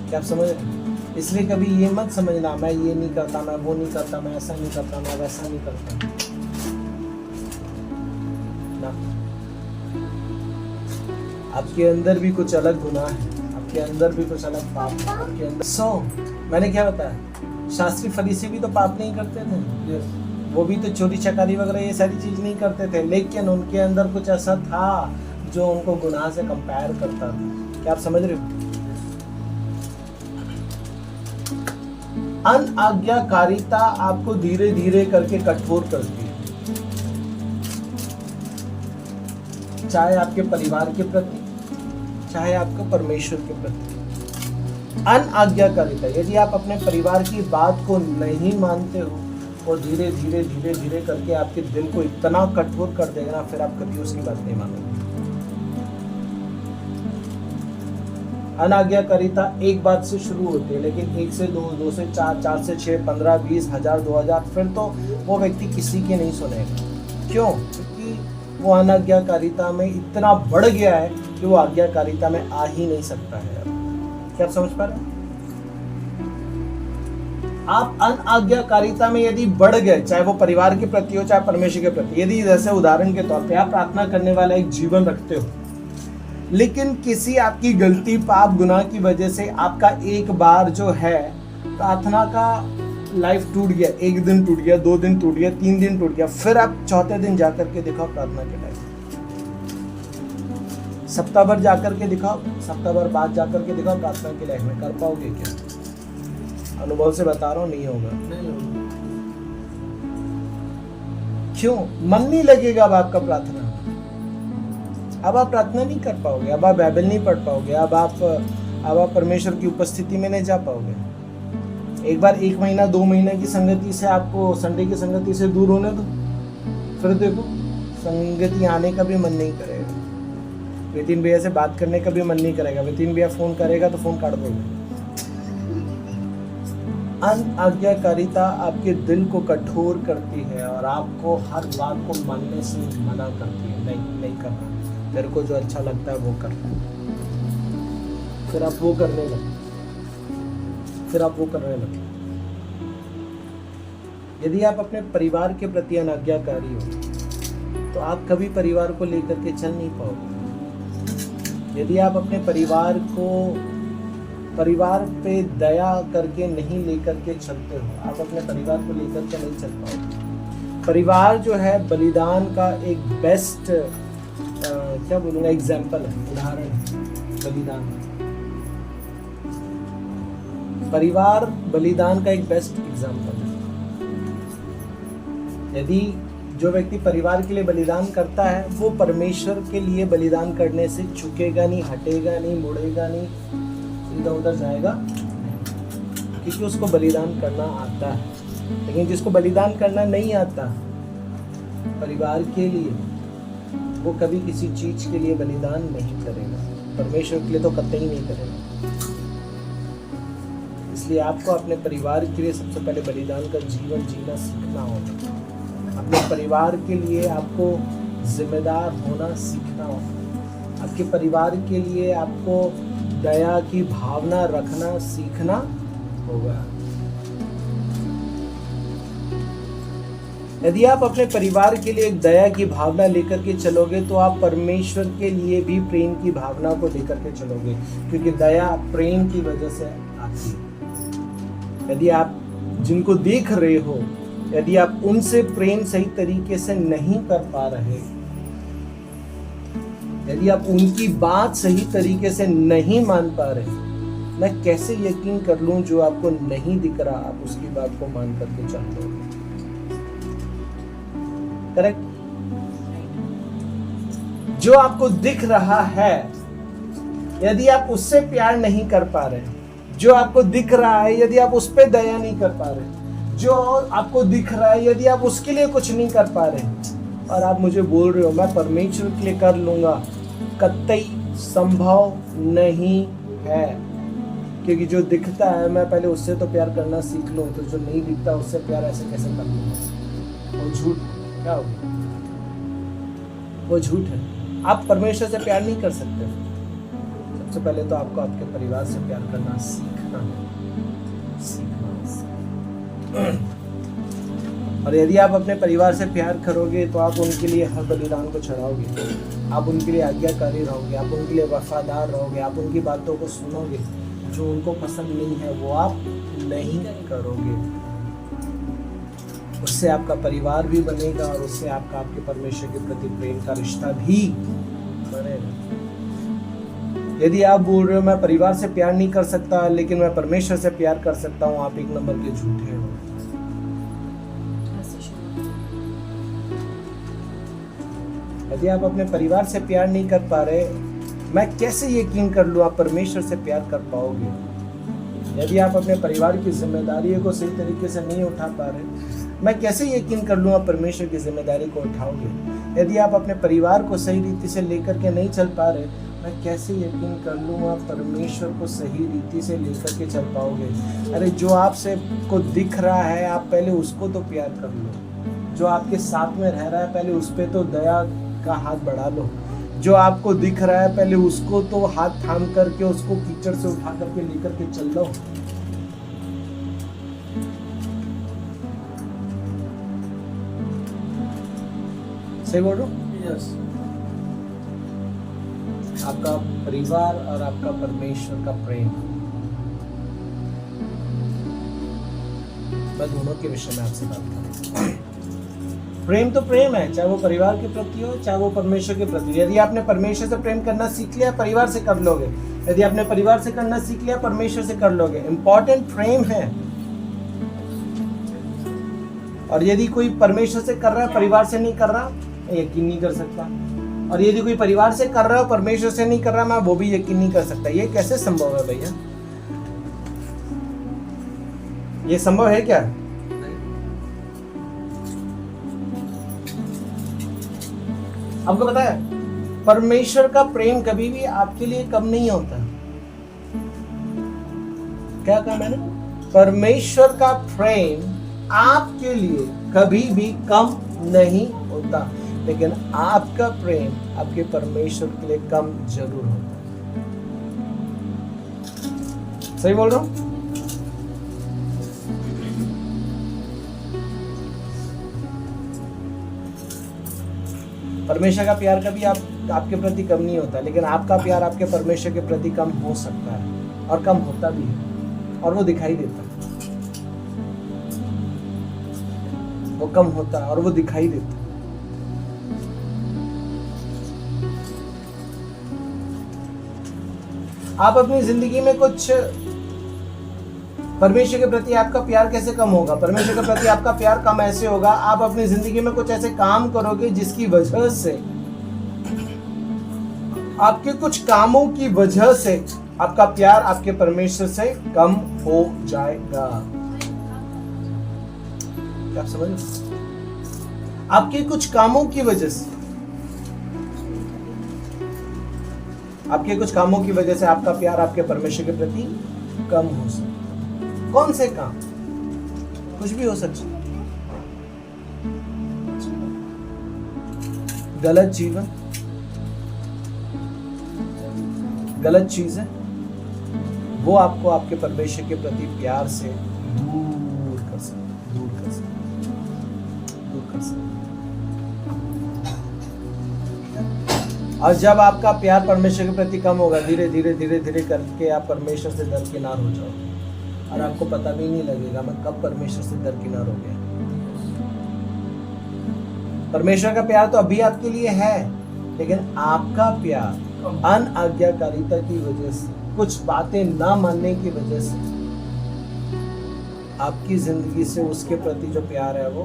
क्या आप समझ रहे? इसलिए कभी ये मत समझना मैं ये नहीं करता, मैं वो नहीं करता, मैं ऐसा नहीं करता, मैं वैसा नहीं करता ना। आपके अंदर भी कुछ अलग गुनाह है, आपके अंदर भी कुछ अलग पाप है आपके अंदर। मैंने क्या बताया? शास्त्री फरीसी भी तो पाप नहीं करते थे, वो भी तो चोरी चकारी वगैरह ये सारी चीज नहीं करते थे, लेकिन उनके अंदर कुछ ऐसा था जो उनको गुनाह से कंपेयर करता था। क्या आप समझ रहे हो? अनाज्ञाकारिता आपको धीरे धीरे करके कठोर करती है, चाहे आपके परिवार के प्रति, चाहे आपके परमेश्वर के प्रति। अनाज्ञाकारिता, यदि आप अपने परिवार की बात को नहीं मानते हो और धीरे धीरे धीरे धीरे करके आपके दिल को इतना कठोर कर देगा ना, फिर आप कभी उसकी बात नहीं मानोगे। अनाज्ञाकारिता एक बात से शुरू होती है, लेकिन 1 से 2, 2 से 4, 4 से 6, 15, 20, 1000, 2000, फिर तो वो व्यक्ति किसी की नहीं सुनेगा। क्यों? क्योंकि वो अनाज्ञाकारिता में इतना बढ़ गया है कि वो आज्ञाकारिता में आ ही नहीं सकता है। क्या आप समझ पा रहे हैं? आप अनाज्ञाकारिता में यदि बढ़ गए, चाहे वो परिवार के प्रति हो, चाहे परमेश्वर के प्रति, यदि जैसे उदाहरण के तौर पे आप प्रार्थना करने वाला एक जीवन रखते हो, लेकिन किसी आपकी गलती, पाप, गुनाह की वजह से आपका एक बार जो है प्रार्थना का लाइफ टूट गया, 1 दिन टूट गया, 2 दिन टूट गया, 3 दिन टूट गया, फिर आप चौथे दिन जाकर के दिखाओ प्रार्थना के लाइफ, सप्ताह भर जाकर के दिखाओ, सप्ताह भर बाद जाकर के दिखाओ प्रार्थना के लाइफ में, कर पाओगे क्या? अनुभव से बता रहा हूँ, नहीं होगा। क्यों? मन नहीं लगेगा अब आपका प्रार्थना, अब आप प्रार्थना नहीं कर पाओगे, अब आप बाइबल नहीं पढ़ पाओगे, अब आप परमेश्वर की उपस्थिति में नहीं जा पाओगे। एक बार 1 महीना 2 महीने की संगति से, आपको संडे की संगति से दूर होने दो, फिर देखो संगति आने का भी मन नहीं करेगा, नितिन भैया से बात करने का भी मन नहीं करेगा, नितिन भैया फोन करेगा तो फोन काट दोगे। अनाज्ञाकारिता आपके दिल को कठोर करती है और आपको हर बात को मानने से मना करती है। नहीं करना, तेरे को जो अच्छा लगता है वो कर, फिर आप वो करने लगे, यदि आप अपने परिवार के प्रति अनाज्ञाकारी हो तो आप कभी परिवार को लेकर के चल नहीं पाओगे। यदि आप अपने परिवार पे दया करके नहीं लेकर के चलते हो, आप अपने परिवार को लेकर के नहीं चल पाओगे। परिवार जो है बलिदान का एक बेस्ट क्या बोलूँगा एग्जाम्पल है, उदाहरण है बलिदान। परिवार बलिदान का एक बेस्ट एग्जाम्पल है। यदि जो व्यक्ति परिवार के लिए बलिदान करता है वो परमेश्वर के लिए बलिदान करने से झुकेगा नहीं, हटेगा नहीं, मुड़ेगा नहीं, इधर उधर जाएगा, क्योंकि उसको बलिदान करना आता है। लेकिन जिसको बलिदान करना नहीं आता परिवार के लिए, वो कभी किसी चीज के लिए बलिदान नहीं करेगा, परमेश्वर के लिए तो कतई नहीं करेगा। इसलिए आपको अपने परिवार के लिए सबसे पहले बलिदान का जीवन जीना सीखना होगा। अपने परिवार के लिए आपको जिम्मेदार होना सीखना होगा। आपके परिवार के लिए आपको दया की भावना रखना सीखना होगा। यदि आप अपने परिवार के लिए एक दया की भावना लेकर के चलोगे तो आप परमेश्वर के लिए भी प्रेम की भावना को लेकर के चलोगे, क्योंकि दया प्रेम की वजह से आती है। यदि आप जिनको देख रहे हो, यदि आप उनसे प्रेम सही तरीके से नहीं कर पा रहे, यदि आप उनकी बात सही तरीके से नहीं मान पा रहे, मैं कैसे यकीन कर लूं जो आपको नहीं दिख रहा आप उसकी बात को मान करके चल लोगे। करेक्ट? जो आपको दिख रहा है, यदि आप उससे प्यार नहीं कर पा रहे, जो आपको दिख रहा है यदि आप उस पर दया नहीं कर पा रहे, जो आपको दिख रहा है यदि आप उसके लिए कुछ नहीं कर पा रहे, और आप मुझे बोल रहे हो मैं परमेश्वर के लिए कर लूंगा, कतई संभव नहीं है। क्योंकि जो दिखता है मैं पहले उससे तो प्यार करना सीख लूं, तो जो नहीं दिखता उससे प्यार ऐसे कैसे कर लूंगा। वो झूठ क्या हो गया? वो झूठ है। आप परमेश्वर से प्यार नहीं कर सकते। सबसे पहले तो आपको आपके परिवार से प्यार करना सीखना है। और यदि आप अपने परिवार से प्यार करोगे तो आप उनके लिए हर बलिदान को चढ़ाओगे, आप उनके लिए आज्ञाकारी रहोगे, आप उनके लिए वफादार रहोगे, आप उनकी बातों को सुनोगे। जो उनको पसंद नहीं है वो आप नहीं करोगे। उससे आपका परिवार भी बनेगा और उससे आपका आपके परमेश्वर के प्रति प्रेम का रिश्ता भी बनेगा। यदि आप बोल रहे हो मैं परिवार से प्यार नहीं कर सकता लेकिन मैं परमेश्वर से प्यार कर सकता हूँ, आप एक नंबर के झूठे हो। यदि आप अपने परिवार से प्यार नहीं कर पा रहे, मैं कैसे यकीन कर लूँ आप परमेश्वर से प्यार कर पाओगे? यदि आप अपने परिवार की जिम्मेदारियों को सही तरीके से नहीं उठा पा रहे, मैं कैसे यकीन कर लूँ आप परमेश्वर की जिम्मेदारी को उठाओगे? यदि आप अपने परिवार को सही रीति से लेकर के नहीं चल पा रहे, मैं कैसे यकीन कर लूँ आप परमेश्वर को सही रीति से लेकर के चल पाओगे? अरे जो आपसे को दिख रहा है आप पहले उसको तो प्यार कर लो। जो आपके साथ में रह रहा है पहले उस पर तो दया का हाथ बढ़ा लो। जो आपको दिख रहा है पहले उसको तो हाथ थाम करके उसको कीचड़ से उठा करके लेकर के चल लो। सही बोल रहा हूं? यस। आपका परिवार और आपका परमेश्वर का प्रेम, मैं दोनों के विषय में आपसे बात कर रहा हूं। प्रेम तो प्रेम है, चाहे वो परिवार के प्रति हो चाहे वो परमेश्वर के प्रति। यदि आपने परमेश्वर से प्रेम करना सीख लिया परिवार से कर लोगे, यदि आपने परिवार से करना सीख लिया परमेश्वर से कर लोगे। इंपॉर्टेंट प्रेम है। और यदि कोई परमेश्वर से कर रहा है परिवार से नहीं कर रहा, मैं यकीन नहीं कर सकता। और यदि कोई परिवार से कर रहा है परमेश्वर से नहीं कर रहा, मैं वो भी यकीन नहीं कर सकता। ये कैसे संभव है भैया? ये संभव है क्या? आपको पता है परमेश्वर का प्रेम कभी भी आपके लिए कम नहीं होता। क्या कहा मैंने? परमेश्वर का प्रेम आपके लिए कभी भी कम नहीं होता, लेकिन आपका प्रेम आपके परमेश्वर के लिए कम जरूर होता है। सही बोल रहा हूं? परमेश्वर का प्यार कभी आपके प्रति कम नहीं होता, लेकिन आपका प्यार आपके परमेश्वर के प्रति कम हो सकता है और कम होता भी है, और वो दिखाई देता है। वो कम होता है और वो दिखाई देता है। आप अपनी जिंदगी में कुछ परमेश्वर के प्रति आपका प्यार कैसे कम होगा? परमेश्वर के प्रति आपका प्यार कम ऐसे होगा, आप अपनी जिंदगी में कुछ ऐसे काम करोगे जिसकी वजह से, आपके कुछ कामों की वजह से आपका प्यार आपके परमेश्वर से कम हो जाएगा। क्या आप समझ रहे? आपके कुछ कामों की वजह से, आपके कुछ कामों की वजह से आपका प्यार आपके परमेश्वर के प्रति कम हो सकता है। कौन से काम? कुछ भी हो सकता है। गलत जीवन, गलत चीजें, वो आपको आपके परमेश्वर के प्रति प्यार से दूर कर सकते, दूर कर सकते, दूर कर सकते। और जब आपका प्यार परमेश्वर के प्रति कम होगा, धीरे धीरे धीरे धीरे करके आप परमेश्वर से दरकिनार हो जाओगे और आपको पता भी नहीं लगेगा मैं कब परमेश्वर से दरकिनार हो गया। परमेश्वर का प्यार तो अभी आपके लिए है, लेकिन आपका प्यार अनाज्ञाकारिता की वजह से, कुछ बातें ना मानने की वजह से, आपकी जिंदगी से उसके प्रति जो प्यार है वो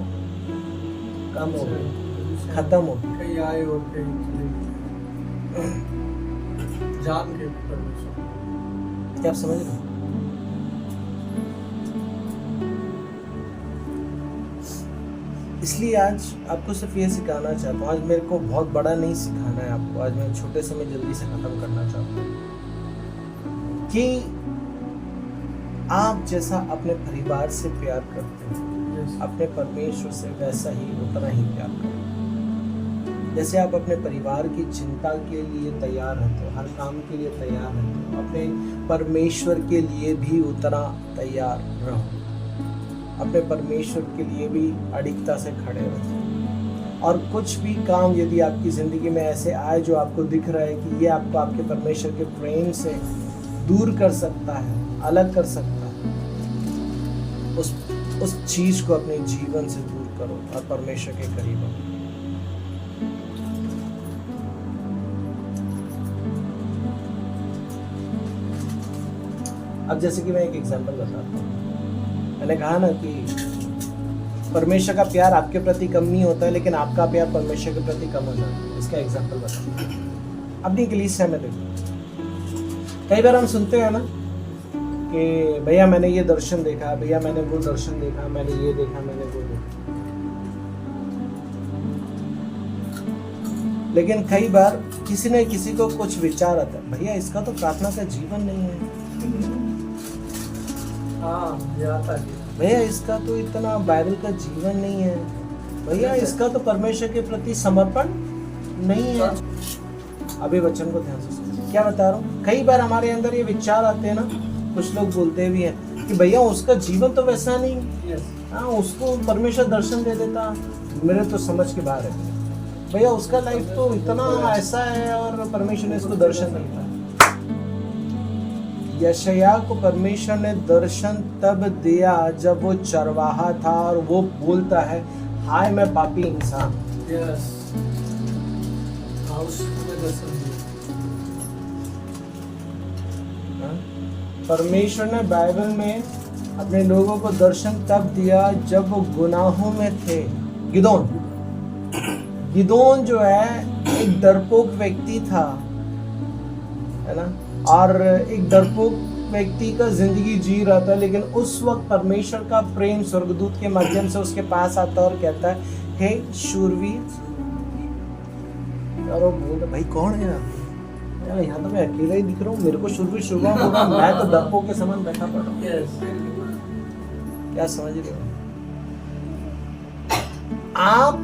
कम हो गया, खत्म हो गया। कहीं आए और कहीं चले जान के परमेश्वर। क्या आप समझ रहे हो? इसलिए आज आपको सिर्फ ये सिखाना चाहता हूँ। आज मेरे को बहुत बड़ा नहीं सिखाना है आपको, आज मैं छोटे से में जल्दी से खत्म करना चाहता हूँ कि आप जैसा अपने परिवार से प्यार करते हैं, Yes. अपने परमेश्वर से वैसा ही उतना ही प्यार करो। जैसे आप अपने परिवार की चिंता के लिए तैयार रहते हो, हर काम के लिए तैयार रहते हो, अपने परमेश्वर के लिए भी उतना तैयार रहो। अपने परमेश्वर के लिए भी अडिगता से खड़े रहो। और कुछ भी काम यदि आपकी ज़िंदगी में ऐसे आए जो आपको दिख रहा है कि ये आपको आपके परमेश्वर के प्रेम से दूर कर सकता है, अलग कर सकता है, उस चीज़ को अपने जीवन से दूर करो और परमेश्वर के करीब आओ। अब जैसे कि मैं एक एग्जांपल बताता हूँ। मैंने कहा ना कि परमेश्वर का प्यार आपके प्रति कम नहीं होता है, लेकिन आपका प्यार परमेश्वर के प्रति कम हो जाता है। इसका एग्जांपल बताता हूँ। अपनी कलीसिया में देखो, कई बार हम सुनते हैं ना कि भैया मैंने ये दर्शन देखा, भैया मैंने वो दर्शन देखा, मैंने ये देखा, मैंने वो देखा। लेकिन कई बार किसी न किसी को कुछ विचार आता है, भैया इसका तो प्रार्थना का जीवन नहीं है, भैया इसका तो इतना बाइबल का जीवन नहीं है, भैया इसका तो परमेश्वर के प्रति समर्पण नहीं है। अभी वचन को ध्यान से सुनो, क्या बता रहा हूँ। कई बार हमारे अंदर ये विचार आते हैं ना, कुछ लोग बोलते भी हैं कि भैया उसका जीवन तो वैसा नहीं, हाँ उसको परमेश्वर दर्शन दे देता, मेरे तो समझ के बाहर है भैया, उसका लाइफ तो इतना ऐसा है और परमेश्वर ने इसको दर्शन नहीं दिया। यशायाह को परमेश्वर ने दर्शन तब दिया जब वो चरवाहा था और वो बोलता है, हाय मैं पापी इंसान। परमेश्वर ने बाइबल में अपने लोगों को दर्शन तब दिया जब वो गुनाहों में थे। गिदोन जो है एक डरपोक व्यक्ति था, है ना, और एक डरपोक व्यक्ति का जिंदगी जी रहा था। लेकिन उस वक्त परमेश्वर का प्रेम स्वर्गदूत के माध्यम से उसके पास आता और कहता है, हे शूरवीर। और वो बोलता, भाई कौन है यार, यहाँ तो मैं अकेला ही दिख रहा हूँ, मेरे को शूरवीर शुरुआत होगा, मैं तो डरपोक के समान बैठा पड़ा हूँ। क्या समझ रहे हो आप?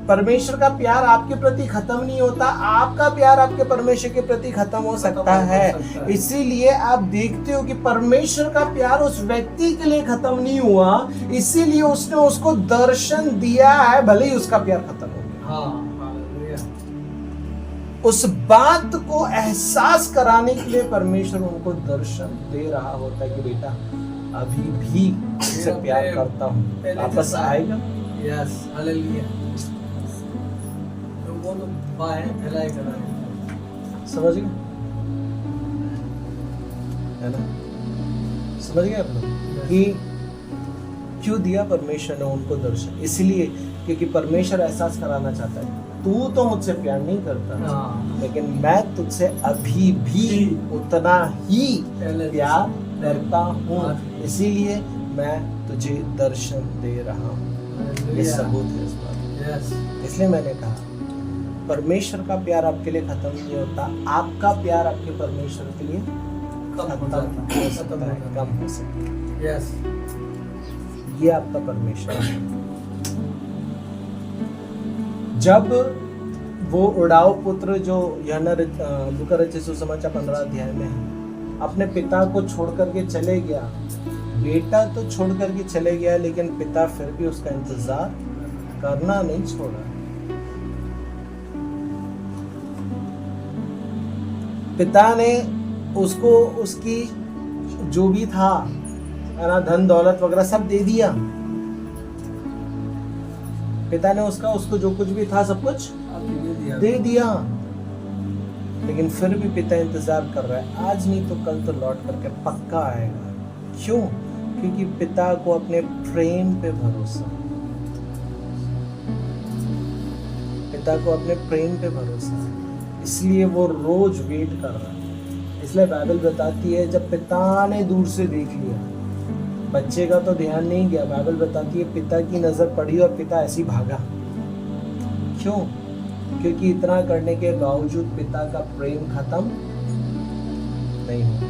परमेश्वर का प्यार आपके प्रति खत्म नहीं होता, आपका प्यार आपके परमेश्वर के प्रति खत्म हो सकता है। इसीलिए आप देखते हो कि परमेश्वर का प्यार उस व्यक्ति के लिए खत्म नहीं हुआ, इसीलिए उसने उसको दर्शन दिया है, भले ही उसका प्यार खत्म हो गया। उस बात को एहसास कराने के लिए परमेश्वर उनको दर्शन दे रहा होता है कि बेटा अभी भी उससे प्यार करता हूँ, वापस आएगा। Yes, hallelujah. समझ गए, है ना? समझ गए आप लोग कि क्यों दिया परमेश्वर ने उनको दर्शन? इसलिए क्योंकि परमेश्वर एहसास कराना चाहता है, तू तो मुझसे प्यार नहीं करता, लेकिन मैं तुझसे अभी भी उतना ही प्यार करता हूँ, इसीलिए मैं तुझे दर्शन दे रहा हूँ। ये सबूत है इस बात। इसलिए मैंने कहा परमेश्वर का प्यार आपके लिए खत्म नहीं होता, आपका प्यार आपके परमेश्वर के लिए खत्म हो सकता है, कम हो सकता है। यस, ये आपका परमेश्वर है। जब वो उड़ाऊ पुत्र जो यूहन्ना लूका रचित सुसमाचार 15 अध्याय में है, अपने पिता को छोड़ करके चले गया, बेटा तो छोड़ करके चले गया, लेकिन पिता फिर भी उसका इंतजार करना नहीं छोड़ा। पिता ने उसको उसकी जो भी था, है ना, धन दौलत वगैरह सब दे दिया। पिता ने उसको जो कुछ भी था सब कुछ दे दिया, लेकिन फिर भी पिता इंतजार कर रहा है, आज नहीं तो कल तो लौट करके पक्का आएगा। क्यों? क्योंकि पिता को अपने प्रेम पे भरोसा, पिता को अपने प्रेम पे भरोसा है, इसलिए वो रोज वेट कर रहा है। इसलिए बाइबल बताती है जब पिता ने दूर से देख लिया, बच्चे का तो ध्यान नहीं गया, बाइबल बताती है पिता की नजर पड़ी और पिता ऐसी भागा। क्यों? क्योंकि इतना करने के बावजूद पिता का प्रेम खत्म नहीं हुआ।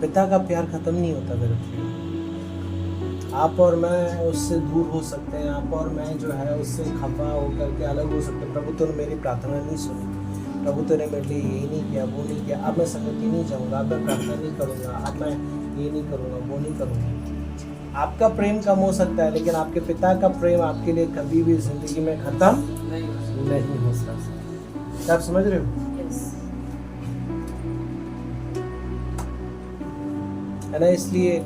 पिता का प्यार खत्म नहीं होता मेरे प्रिय। आप और मैं उससे दूर हो सकते हैं, आप और मैं जो है उससे खफा होकर के अलग हो सकते हैं। प्रभु तूने मेरी प्रार्थना नहीं सुनी, प्रभु तूने मेरे लिए यही नहीं किया, वो नहीं किया, अब मैं संगति नहीं जाऊँगा, अब मैं प्रार्थना नहीं करूँगा, अब मैं ये नहीं करूँगा, वो नहीं करूँगा। आपका प्रेम कम हो सकता है, लेकिन आपके पिता का प्रेम आपके लिए कभी भी जिंदगी में खत्म नहीं हो सकता। आप समझ रहे हो? है ना? इसलिए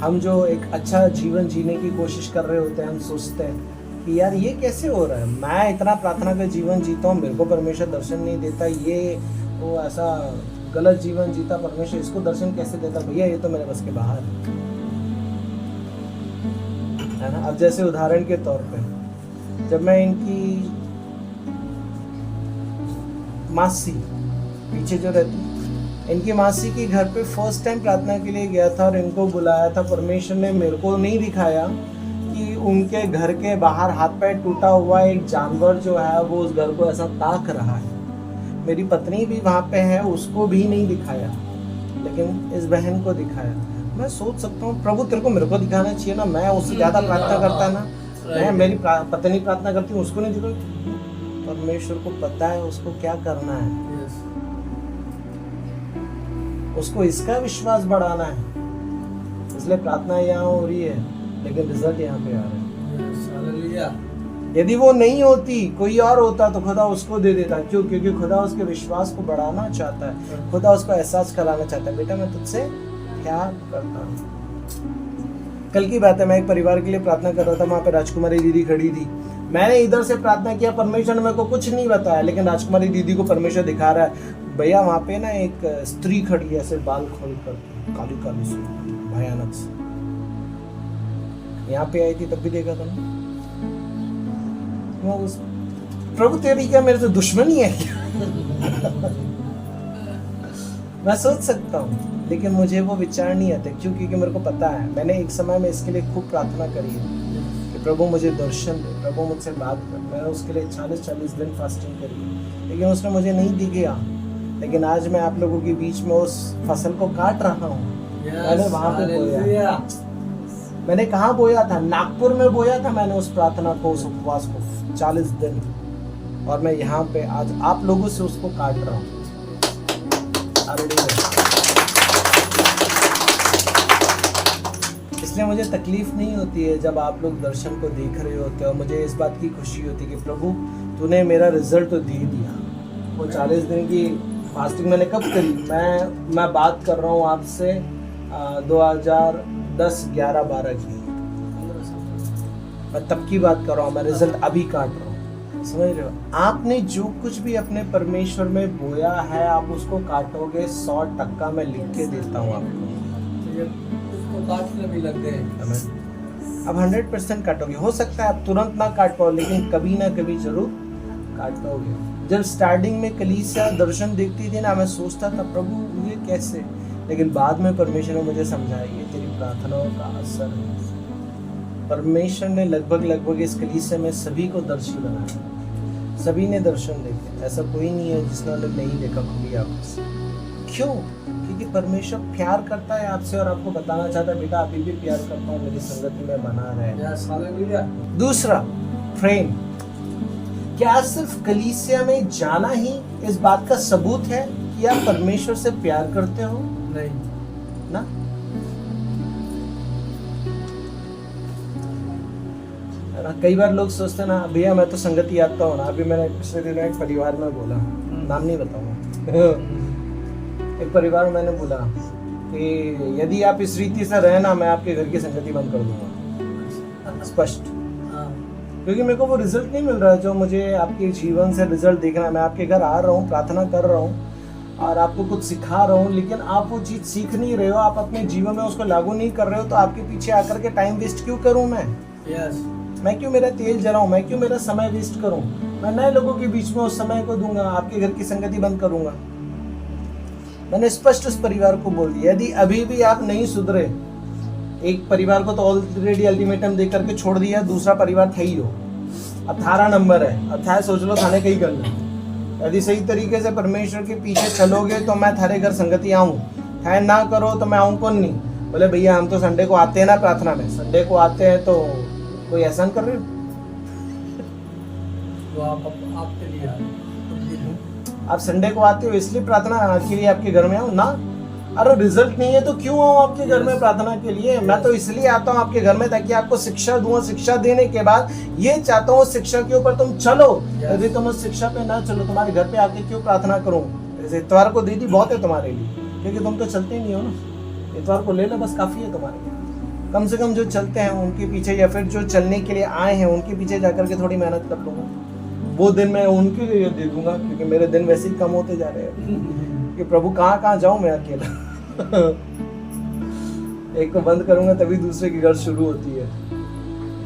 हम जो एक अच्छा जीवन जीने की कोशिश कर रहे होते हैं, हम सोचते हैं कि यार ये कैसे हो रहा है, मैं इतना प्रार्थना का जीवन जीता हूँ, मेरे को परमेश्वर दर्शन नहीं देता, ये वो ऐसा गलत जीवन जीता, परमेश्वर इसको दर्शन कैसे देता? भैया ये तो मेरे बस के बाहर है ना? अब जैसे उदाहरण के तौर पे जब मैं इनकी मासी पीछे जो रहती, इनकी मासी के घर पे फर्स्ट टाइम प्रार्थना के लिए गया था और इनको बुलाया था। परमेश्वर ने मेरे को नहीं दिखाया कि उनके घर के बाहर हाथ पैर टूटा हुआ एक जानवर जो है वो उस घर को ऐसा ताक रहा है। मेरी पत्नी भी वहाँ पे है, उसको भी नहीं दिखाया, लेकिन इस बहन को दिखाया। मैं सोच सकता हूँ प्रभु तेरे को मेरे को दिखाना चाहिए ना, मैं उससे ज़्यादा प्रार्थना करता ना, मैं मेरी पत्नी प्रार्थना करती हूँ, उसको नहीं दिखा। परमेश्वर को पता है उसको क्या करना है, उसको इसका विश्वास बढ़ाना है, इसलिए प्रार्थना यहाँ हो रही है, लेकिन रिजल्ट यहाँ पे आ रहा है। यदि वो नहीं होती, कोई और होता तो खुदा उसको दे देता। क्यों? क्योंकि खुदा उसके विश्वास को बढ़ाना चाहता है, खुदा उसको एहसास कराना चाहता है, बेटा मैं तुझसे प्यार करता हूँ। कल की बात है, मैं एक परिवार के लिए प्रार्थना कर रहा था, वहाँ पे राजकुमारी दीदी खड़ी थी। मैंने इधर से प्रार्थना किया, परमेश्वर ने मेरे को कुछ नहीं बताया, लेकिन राजकुमारी दीदी को परमेश्वर दिखा रहा है, भैया वहाँ पे ना एक स्त्री खड़ी है, ऐसे बाल खोल कर, काली काली सी, भयानक सी। यहाँ पे आई थी तब भी देखा था ना। उस प्रभु तेरी क्या मेरे से दुश्मनी है क्या? मैं सोच सकता हूँ, लेकिन मुझे वो विचार नहीं आते। क्यों? क्योंकि मेरे को पता है, मैंने एक समय में इसके लिए खूब प्रार्थना करी है कि प्रभु मुझे दर्शन दे, प्रभु मुझसे बात कर। मैंने उसके लिए 40-40 दिन फास्टिंग करी, लेकिन उसने मुझे नहीं दिखा। लेकिन आज मैं आप लोगों के बीच में उस फसल को काट रहा हूँ। मैंने वहां पे बोया, मैंने कहाँ बोया था? नागपुर में बोया था मैंने उस प्रार्थना को, उस उपवास को 40 दिन, और मैं यहाँ पे आज आप लोगों से उसको काट रहा हूँ। इसलिए मुझे तकलीफ नहीं होती है जब आप लोग दर्शन को देख रहे होते हो। मुझे इस बात की खुशी होती है कि प्रभु तूने मेरा रिजल्ट तो दे दिया। वो 40 दिन की फास्टिंग मैंने कब करी? मैं बात कर रहा हूँ आपसे 2010, 11, 12 की, मैं तब की बात कर रहा हूँ। मैं रिजल्ट अभी काट रहा हूँ, समझ रहे हो? आपने जो कुछ भी अपने परमेश्वर में बोया है, आप उसको काटोगे 100%। मैं लिख के देता हूँ आपको, काटने भी लग गए। अब 100% काटोगे। हो सकता है आप तुरंत ना काट पाओ, लेकिन कभी ना कभी जरूर काटोगे। जब स्टार्टिंग में कलीसिया दर्शन देखती थी ना, मैं सोचता था प्रभु ये कैसे, लेकिन बाद में परमेश्वर ने मुझे समझाया ये तेरी प्रार्थनाओं का असर है। परमेश्वर ने लगभग इस कलीसिया में सभी को दर्शी बनाया, सभी ने दर्शन देखे। ऐसा कोई नहीं है जिसने नहीं देखा खुली आंखों से। क्यों? क्योंकि परमेश्वर प्यार करता है आपसे और आपको बताना चाहता है बेटा अभी भी प्यार करता हूँ, मेरी संगति में बना रहे। दूसरा, प्रेम। क्या सिर्फ कलीसिया में जाना ही इस बात का सबूत है कि आप परमेश्वर से प्यार करते हो? नहीं ना। कई बार लोग सोचते हैं ना, भैया मैं तो संगति आता हूँ ना। अभी मैंने पिछले दिन एक परिवार में बोला, नाम नहीं बताऊंगा, एक परिवार में मैंने बोला कि यदि आप इस रीति से रहे ना, मैं आपके घर की संगति बंद कर दूंगा, स्पष्ट। क्योंकि मेरे को वो रिजल्ट नहीं मिल रहा है जो मुझे आपके जीवन से रिजल्ट देखना है। मैं आपके घर आ रहा हूँ, प्रार्थना कर रहा हूँ और आपको कुछ सिखा रहा हूँ, लेकिन आप वो चीज़ सीख नहीं रहे हो, आप अपने जीवन में उसको लागू नहीं कर रहे हो, तो आपके पीछे आकर के टाइम वेस्ट क्यों करूँ मैं? मैं क्यों मेरा तेल जलाऊँ? मैं क्यों मेरा समय वेस्ट करूँ? मैं नए लोगों के बीच में उस समय को दूंगा, आपके घर की संगति बंद करूंगा। मैंने स्पष्ट उस परिवार को बोल दिया, यदि अभी भी आप नहीं सुधरे, एक परिवार को तो ऑलरेडी अल्टीमेटम दे करके छोड़ दिया, दूसरा परिवार था ही हो, 18 नंबर है, अब था सोच लो थाने कहीं करना। यदि सही तरीके से परमेश्वर के पीछे चलोगे तो मैं थारे घर संगति आऊँ, था ना करो तो मैं आऊँ कौन नहीं। बोले भैया हम तो संडे को आते हैं ना प्रार्थना में, संडे को आते हैं तो कोई एहसान कर रहे हो? तो आपके लिए आए। आप संडे को आते हो इसलिए प्रार्थना के लिए आपके घर में आऊँ ना? अरे रिजल्ट नहीं है तो क्यों आऊँ आपके घर में प्रार्थना के लिए? मैं तो इसलिए आता हूँ आपके घर में ताकि आपको शिक्षा दूँ, शिक्षा देने के बाद ये चाहता हूँ शिक्षा के ऊपर तुम चलो। यदि तुम उस शिक्षा पे ना चलो, तुम्हारे घर पे आके क्यों प्रार्थना करूँ? जैसे इतवार को दीदी बहुत है तुम्हारे लिए, क्योंकि तुम तो चलते ही नहीं हो ना। इतवार को ले लो, बस काफी है तुम्हारे लिए। कम से कम जो चलते हैं उनके पीछे, या फिर जो चलने के लिए आए हैं उनके पीछे जाकर के थोड़ी मेहनत कर लूंगा। वो दिन मैं उनके लिए दे दूंगा, क्योंकि मेरे दिन वैसे ही कम होते जा रहे हैं कि प्रभु कहाँ कहाँ जाऊं मैं अकेला। एक को बंद करूंगा तभी दूसरे की घर शुरू होती है।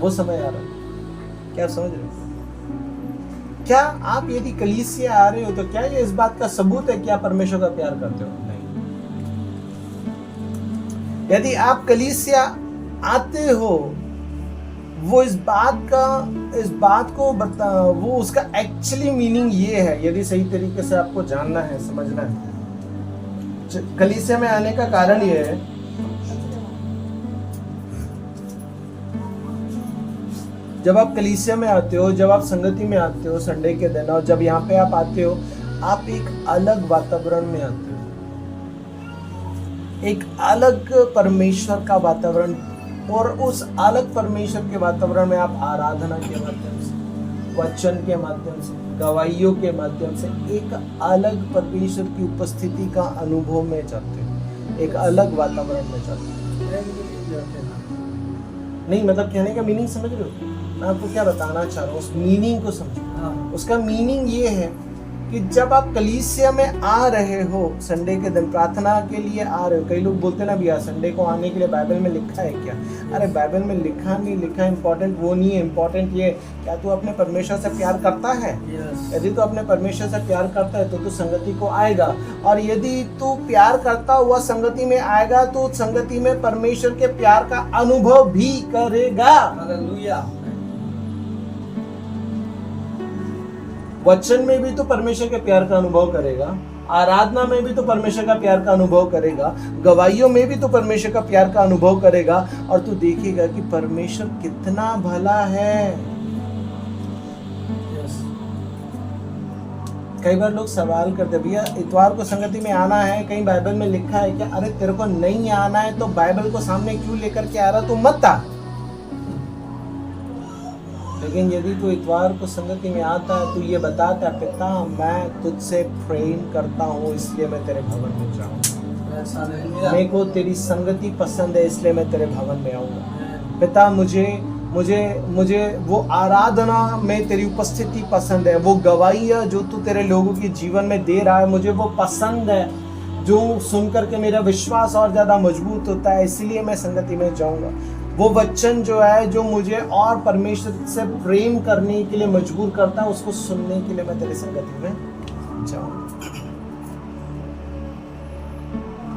वो समय आ रहा है, क्या समझ रहे हो? क्या आप यदि कलीसिया आ रहे हो तो क्या ये इस बात का सबूत है कि आप परमेश्वर का प्यार करते हो? नहीं। यदि आप कलीसिया आते हो, वो इस बात को वो उसका एक्चुअली मीनिंग ये है, यदि सही तरीके से आपको जानना है, समझना है। कलीसिया में आने का कारण ये है, जब आप कलीसिया में आते हो, जब आप संगति में आते हो संडे के दिन, और जब यहाँ पे आप आते हो, आप एक अलग वातावरण में आते हो, एक अलग परमेश्वर का वातावरण। और उस अलग परमेश्वर के वातावरण में आप आराधना के माध्यम से, वचन के माध्यम से, गवाहियों के माध्यम से एक अलग परमेश्वर की उपस्थिति का अनुभव में जाते हो, एक अलग वातावरण में जाते हो। नहीं, मतलब कहने का मीनिंग समझ रहे हो? मैं आपको क्या बताना चाह रहा हूँ, उस मीनिंग को समझो। उसका मीनिंग ये है कि जब आप कलीसिया में आ रहे हो, संडे के दिन प्रार्थना के लिए आ रहे हो, कई लोग बोलते ना भैया संडे को आने के लिए बाइबल में लिखा है क्या? अरे बाइबल में लिखा नहीं लिखा, इंपॉर्टेंट वो नहीं है, इंपॉर्टेंट ये क्या तू अपने परमेश्वर से प्यार करता है? यदि तू अपने परमेश्वर से प्यार करता है तो तू संगति को आएगा, और यदि तू प्यार करता हुआ संगति में आएगा तो संगति में परमेश्वर के प्यार का अनुभव भी करेगा। हालेलुया। वचन में भी तो परमेश्वर के प्यार का अनुभव करेगा, आराधना में भी तो परमेश्वर का प्यार का अनुभव करेगा, गवाहियों में भी तो परमेश्वर का प्यार का अनुभव करेगा, और तू देखेगा कि परमेश्वर कितना भला है। कई बार लोग सवाल करते, भैया इतवार को संगति में आना है, कहीं बाइबल में लिखा है क्या? अरे तेरे को नहीं आना है तो बाइबल को सामने क्यों लेकर के आ रहा, तू मत आ। लेकिन यदि तू इतवार को संगति में आता है, तू ये बताता है, पिता मैं तुझसे प्रेम करता हूँ इसलिए मैं तेरे भवन में जाऊँगा, मेरे को तेरी संगति पसंद है इसलिए मैं तेरे भवन में आऊँगा। पिता मुझे वो आराधना में तेरी उपस्थिति पसंद है, वो गवाहियाँ जो तू तेरे लोगों के जीवन में दे रहा है मुझे वो पसंद है, जो सुन करके मेरा विश्वास और ज़्यादा मजबूत होता है, इसलिए मैं संगति में जाऊँगा। वो वचन जो है जो मुझे और परमेश्वर से प्रेम करने के लिए मजबूर करता है, उसको सुनने के लिए मैं तेरी संगति में जाऊँ।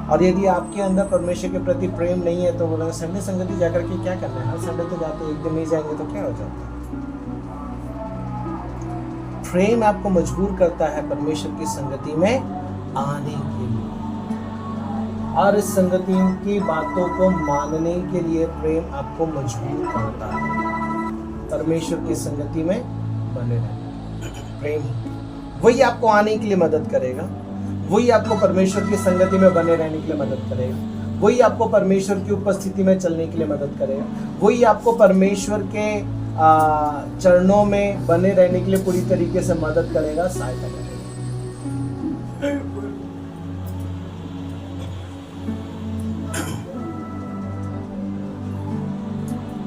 और यदि आपके अंदर परमेश्वर के प्रति प्रेम नहीं है तो बोला संडे संगति जाकर के क्या करना है? हर संडे तो जाते, एक दिन नहीं जाएंगे तो क्या हो जाता है? प्रेम आपको मजबूर करता है परमेश्वर की संगति में आने के लिए, और इस संगति की बातों को मानने के लिए प्रेम आपको मजबूर करता है परमेश्वर की संगति में बने रहने। प्रेम वही आपको आने के लिए मदद करेगा, वही आपको परमेश्वर की संगति में बने रहने के लिए मदद करेगा, वही आपको परमेश्वर की उपस्थिति में चलने के लिए मदद करेगा, वही आपको परमेश्वर के चरणों में बने रहने के लिए पूरी तरीके से मदद करेगा, सहायता करेगा।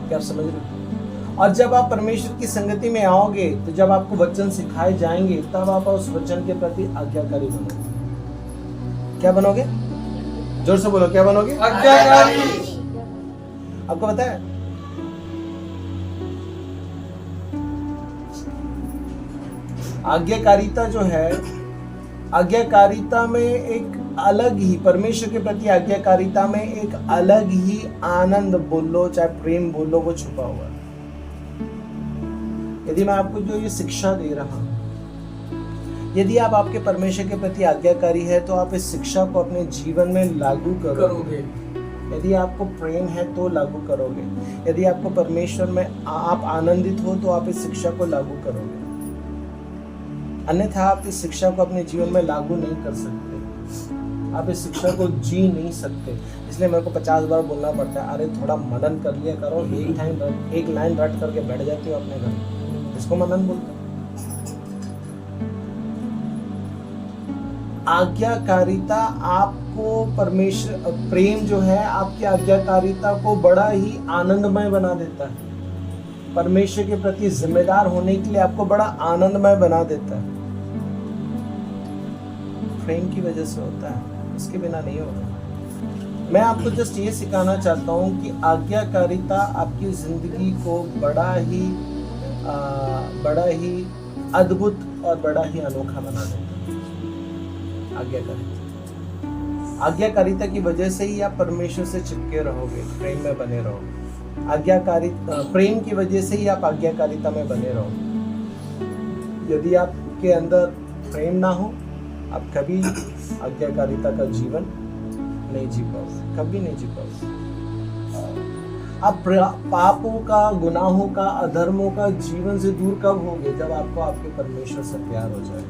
क्या आप समझ रहे हो? और जब आप परमेश्वर की संगति में आओगे तो जब आपको वचन सिखाए जाएंगे तब आप उस वचन के प्रति आज्ञाकारी बनोगे। क्या बनोगे? जोर से बोलो, क्या बनोगे? आज्ञाकारी। आपको पता है आज्ञाकारिता जो है, आज्ञाकारिता में एक अलग ही परमेश्वर के प्रति आज्ञाकारिता में एक अलग ही आनंद बोलो चाहे प्रेम बोलो वो छुपा हुआ है। यदि मैं आपको जो ये शिक्षा दे रहा हूं, यदि आप आपके परमेश्वर के प्रति आज्ञाकारी है तो आप इस शिक्षा को अपने जीवन में लागू करोगे। यदि आपको प्रेम है तो लागू करोगे। यदि आपको परमेश्वर में आप आनंदित हो तो आप इस शिक्षा को लागू करोगे, अन्यथा आप इस शिक्षा को अपने जीवन में लागू नहीं कर सकते। आप इस शिक्षा को जी नहीं सकते। इसलिए मेरे को 50 बार बोलना पड़ता है, अरे थोड़ा मनन कर लिया करो। एक लाइन रट करके बैठ जाते हो अपने घर, इसको मनन बोलते हैं। आज्ञाकारिता आपको परमेश्वर, प्रेम जो है आपकी आज्ञाकारिता को बड़ा ही आनंदमय बना देता है। परमेश्वर के प्रति जिम्मेदार होने के लिए आपको बड़ा आनंदमय बना देता है। प्रेम की वजह से होता है, इसके बिना नहीं होगा। मैं आपको जस्ट ये सिखाना चाहता हूँ कि आज्ञाकारिता आपकी जिंदगी को बड़ा ही अद्भुत और बड़ा ही अनोखा बना देता है। आज्ञाकारिता की वजह से ही आप परमेश्वर से चिपके रहोगे, प्रेम में बने रहोगे। प्रेम की वजह से ही आप आज्ञाकारिता में बने रहोगे। यदि आपके अंदर प्रेम ना हो, आप कभी आज्ञाकारिता का जीवन नहीं जी पाओगे, कभी नहीं जी पाओगे। आप पापों का, गुनाहों का, अधर्मों का जीवन से दूर कब होगे? जब आपको आपके परमेश्वर से प्यार हो जाए,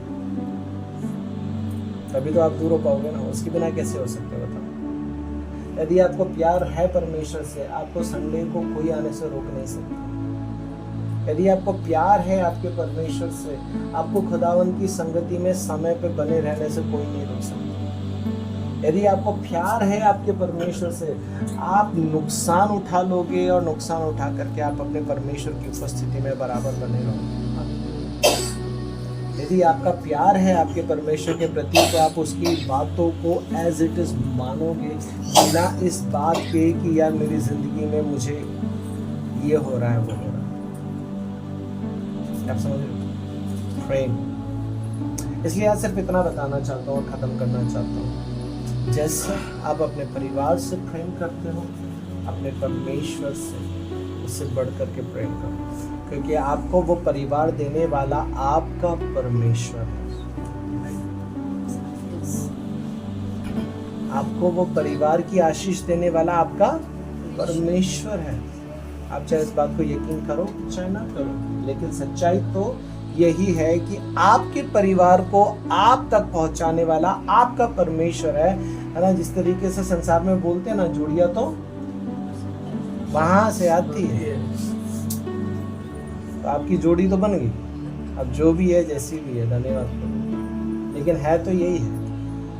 तभी तो आप दूर हो पाओगे ना। उसके बिना कैसे हो सकते, बताओ। यदि आपको प्यार है परमेश्वर से, आपको संडे को कोई आने से रोक नहीं सकता। यदि आपको प्यार है आपके परमेश्वर से, आपको खुदावंद की संगति में समय पे बने रहने से कोई नहीं रोक सकता। यदि आपको प्यार है आपके परमेश्वर से, आप नुकसान उठा लोगे और नुकसान उठा करके आप अपने परमेश्वर की उपस्थिति में बराबर बने रहोगे। यदि आपका प्यार है आपके परमेश्वर के प्रति, तो आप उसकी बातों को एज इट इज मानोगे, बिना इस बात के कि यार मेरी जिंदगी में मुझे ये हो रहा है, वो हो रहा है। आप समझ रहे हो? प्रेम। इसलिए आज सिर्फ इतना बताना चाहता हूँ और खत्म करना चाहता हूँ, जैसे आप अपने परिवार से प्रेम करते हो, अपने परमेश्वर से उससे बढ़ करके प्रेम करो, क्योंकि आपको वो परिवार देने वाला आपका परमेश्वर है। आपको वो परिवार की आशीष देने वाला आपका परमेश्वर है। आप चाहे इस बात को यकीन करो चाहे ना करो, लेकिन सच्चाई तो यही है कि आपके परिवार को आप तक पहुंचाने वाला आपका परमेश्वर है ना। जिस तरीके से संसार में बोलते हैं ना, जोड़ियां तो वहां से आती है। तो आपकी जोड़ी तो बन गई, अब जो भी है जैसी भी है, धन्यवाद करो, लेकिन है तो यही है।